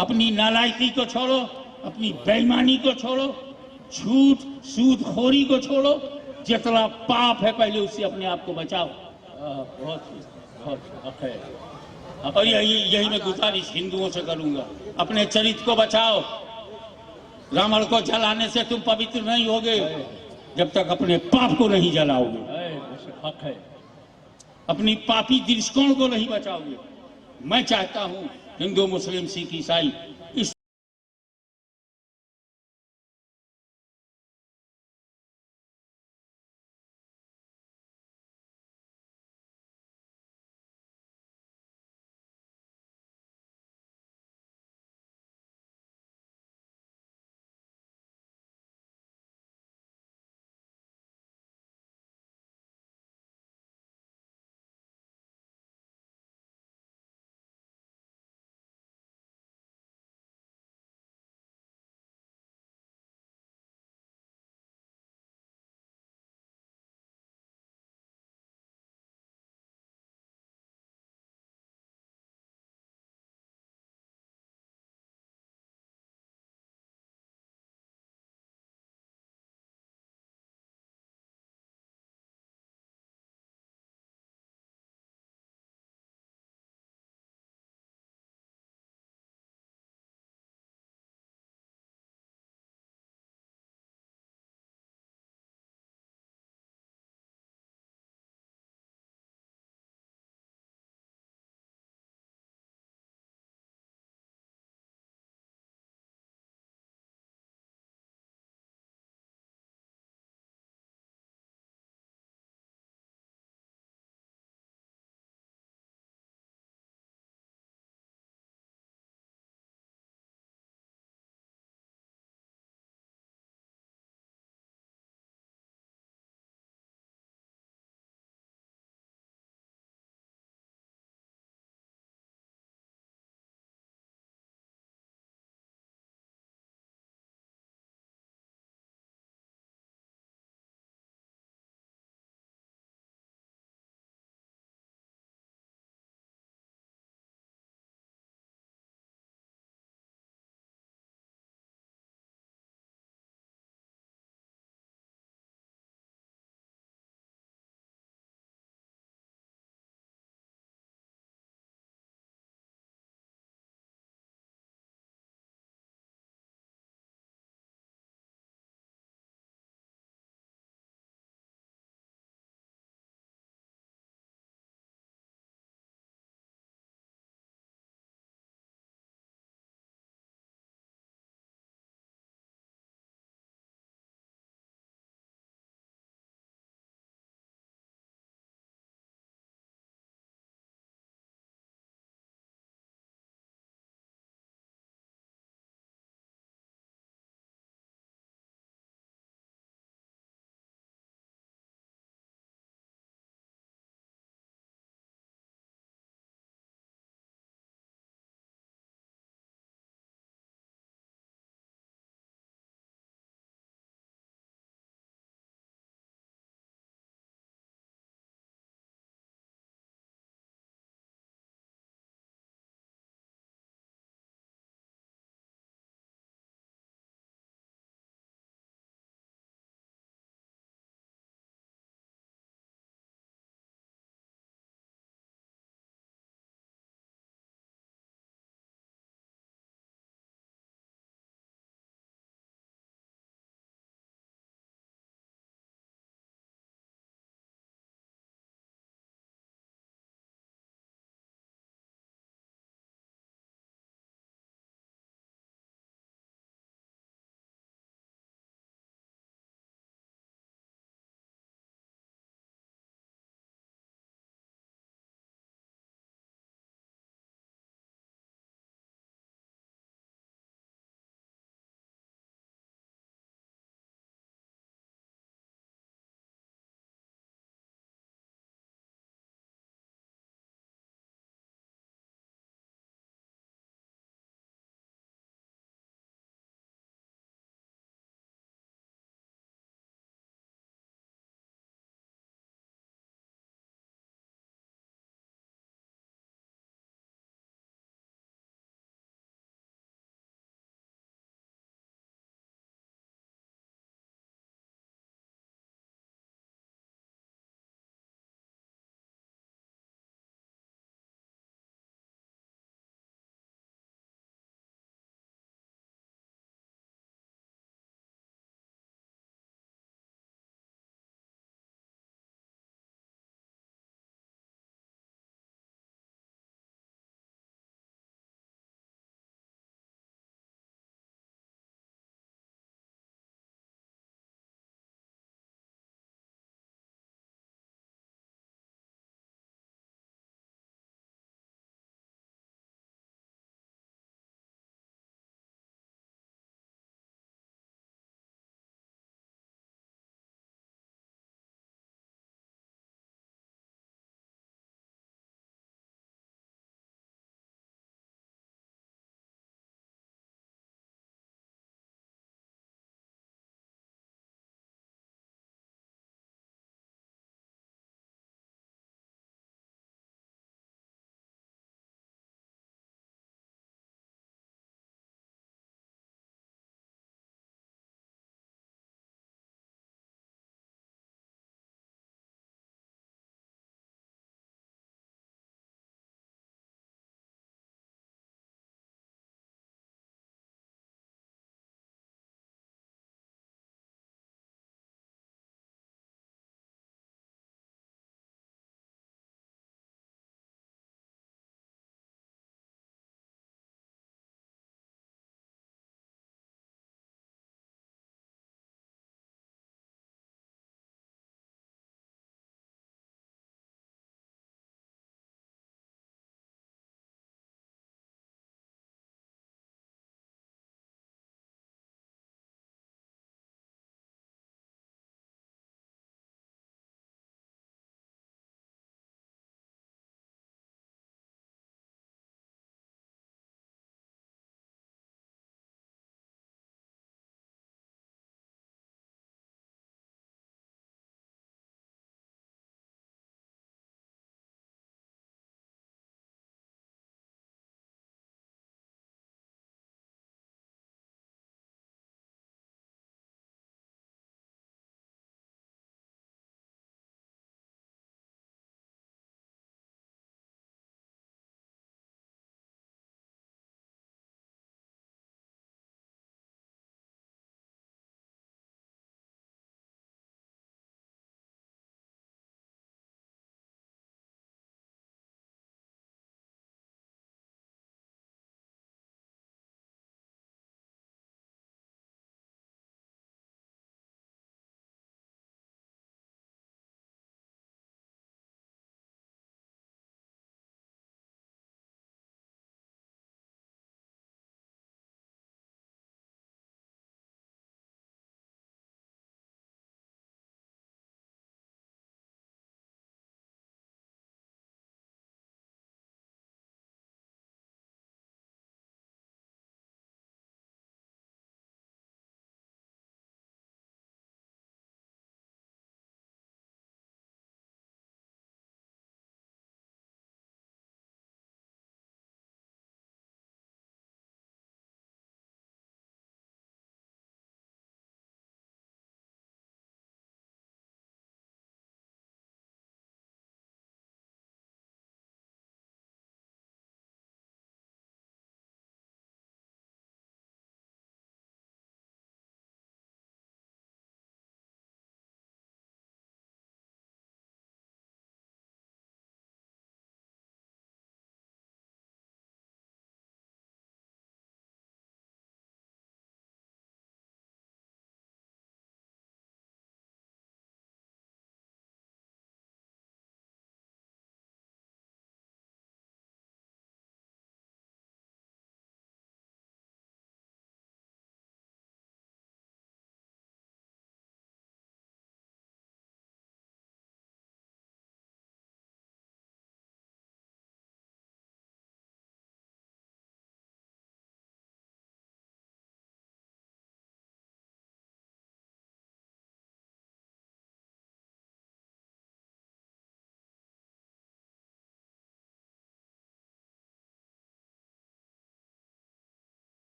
अपनी नालायकी को छोड़ो, अपनी बेईमानी को छोड़ो, झूठ सूदखोरी को छोड़ो। जितना पाप है पहले उससे अपने आप को बचाओ। बहुत हक है। और यही मैं गुजारिश हिंदुओं से करूंगा, अपने चरित्र को बचाओ। रावण को जलाने से तुम पवित्र नहीं होगे जब तक अपने पाप को नहीं जलाओगे, बेशक, हक है। अपनी पापी दृष्टिकोण को नहीं बचाओगे। मैं चाहता हूं हिंदू, मुस्लिम, सिख, ईसाई इस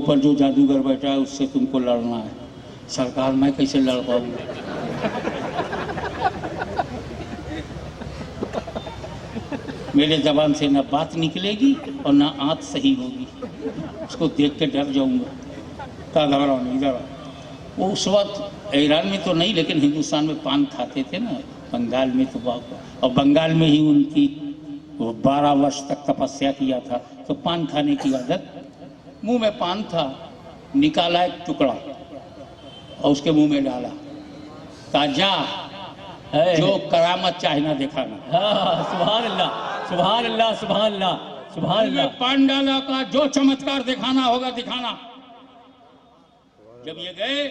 ऊपर जो जादूगर बैठा है उससे तुमको लड़ना है। सरकार मैं कैसे लड़ पाऊंगा? मेरे जबान से ना बात निकलेगी और ना आंत सही होगी, उसको देख के डर जाऊंगा। का घबराओ नहीं, इधर आओ। वो उस वक्त ईरान में तो नहीं लेकिन हिंदुस्तान में पान खाते थे ना, बंगाल में तो और बंगाल में ही उनकी वो 12 वर्ष तक तपस्या किया था, तो पान खाने की आदत। मुंह में पान था, निकाला एक टुकड़ा और उसके मुंह में डाला, कहा जा जो करामत चाहे ना दिखाना। सुभान अल्लाह, सुभान अल्लाह, सुभान अल्लाह, सुभान अल्लाह। पान डाला, का जो चमत्कार दिखाना होगा दिखाना। जब ये गए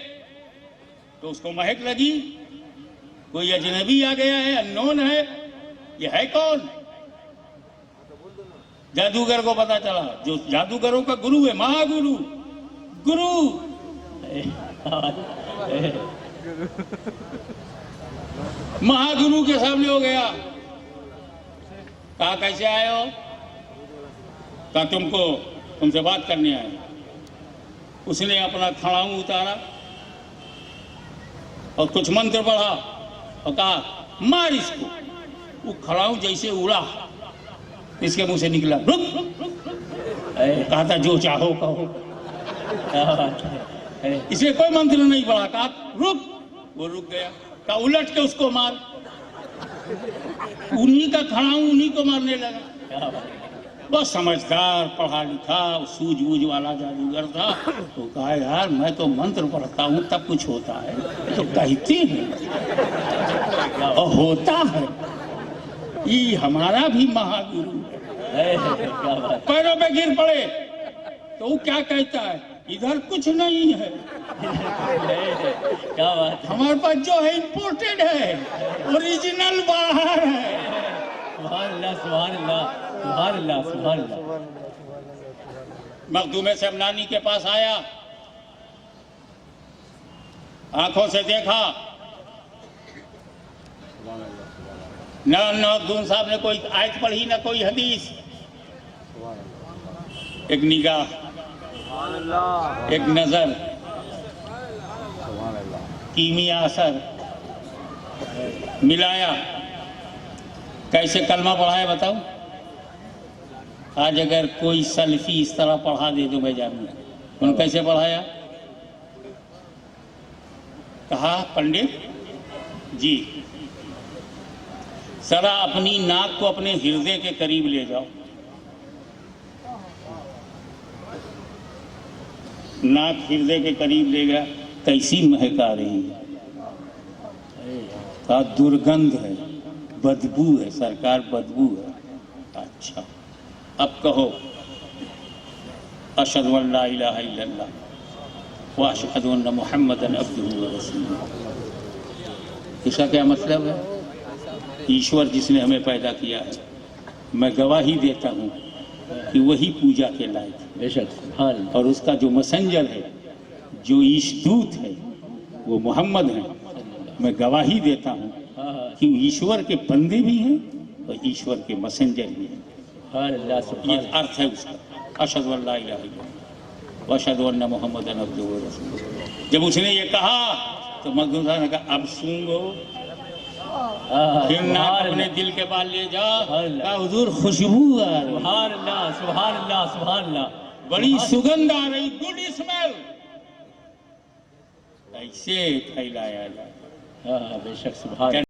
तो उसको महक लगी, कोई अजनबी आ गया है, अननोन है, ये है कौन? जादूगर को पता चला, जो जादूगरों का गुरु है, महागुरु, गुरु। महागुरु के सामने हो गया, कहा कैसे आए हो? कहा तुमसे बात करने आए। उसने अपना खड़ाऊ उतारा और कुछ मंत्र पढ़ा और कहा मार इसको। वो खड़ाऊ जैसे उड़ा, इसके मुंह से निकला रुक। कहा था जो चाहो कहो। इसमें कोई मंत्र नहीं पढ़ा, कहा रुक, वो रुक गया। कहा उलट के उसको मार। उन्हीं का खड़ाऊ उन्हीं को मारने लगा। बस समझदार, पढ़ा लिखा, सूझबूझ वाला जादूगर था। तो कहा यार मैं तो मंत्र पढ़ता हूँ तब कुछ होता है, तो कहते हैं और होता है। ये हमारा भी महागुरु है। पैरों पे गिर पड़े तो वो क्या कहता है, इधर कुछ नहीं है, क्या बात। हमारे पास जो है इम्पोर्टेड है, ओरिजिनल बाहर है। सुभान अल्लाह, सुभान अल्लाह, सुभान अल्लाह, सुभान अल्लाह। मखदूम शमनानी के पास आया, आंखों से देखा, न मखदूम साहब ने कोई आयत पढ़ी न कोई हदीस। एक निगाह, एक नजर, कीमिया असर मिलाया। कैसे कलमा पढ़ाया बताओ? आज अगर कोई सल्फी इस तरह पढ़ा दे तो मैं जानूंगा। उन्होंने कैसे पढ़ाया? कहा पंडित जी जरा अपनी नाक को अपने हृदय के करीब ले जाओ। नाक हृदय के करीब ले गया, कैसी महक आ रही है? कहा दुर्गंध है, बदबू है सरकार, बदबू है। अच्छा अब कहो अशहदु अल्ला इलाहा इल्लल्लाह व अशहदु अन्ना मुहम्मदन अब्दुहु व रसूलुहु। इसका क्या मतलब है? ईश्वर जिसने हमें पैदा किया है, मैं गवाही देता हूँ कि वही पूजा के लायक है। बेशक। और उसका जो मैसेंजर है, जो ईशदूत है, वो मोहम्मद है। मैं गवाही देता हूँ कि ईश्वर के बंदे भी हैं और ईश्वर के मैसेंजर भी हैं। ये अर्थ है उसका, अशहदु अल्ला इलाहा इल्लल्लाह व अशहदु अन्ना मुहम्मदन अब्दुहु व रसूलुहु। जब उसने ये कहा तो मखदूम साहब ने कहा अब सूंघो, फिर नाक अपने दिल के पास ले जा। हुजूर खुशबू आ रही, सुभान अल्लाह, सुभान अल्लाह, सुभान अल्लाह, बड़ी सुगंध आ रही, गुड स्मेल। ऐसे फैलाया जाए। बेशक। सुभान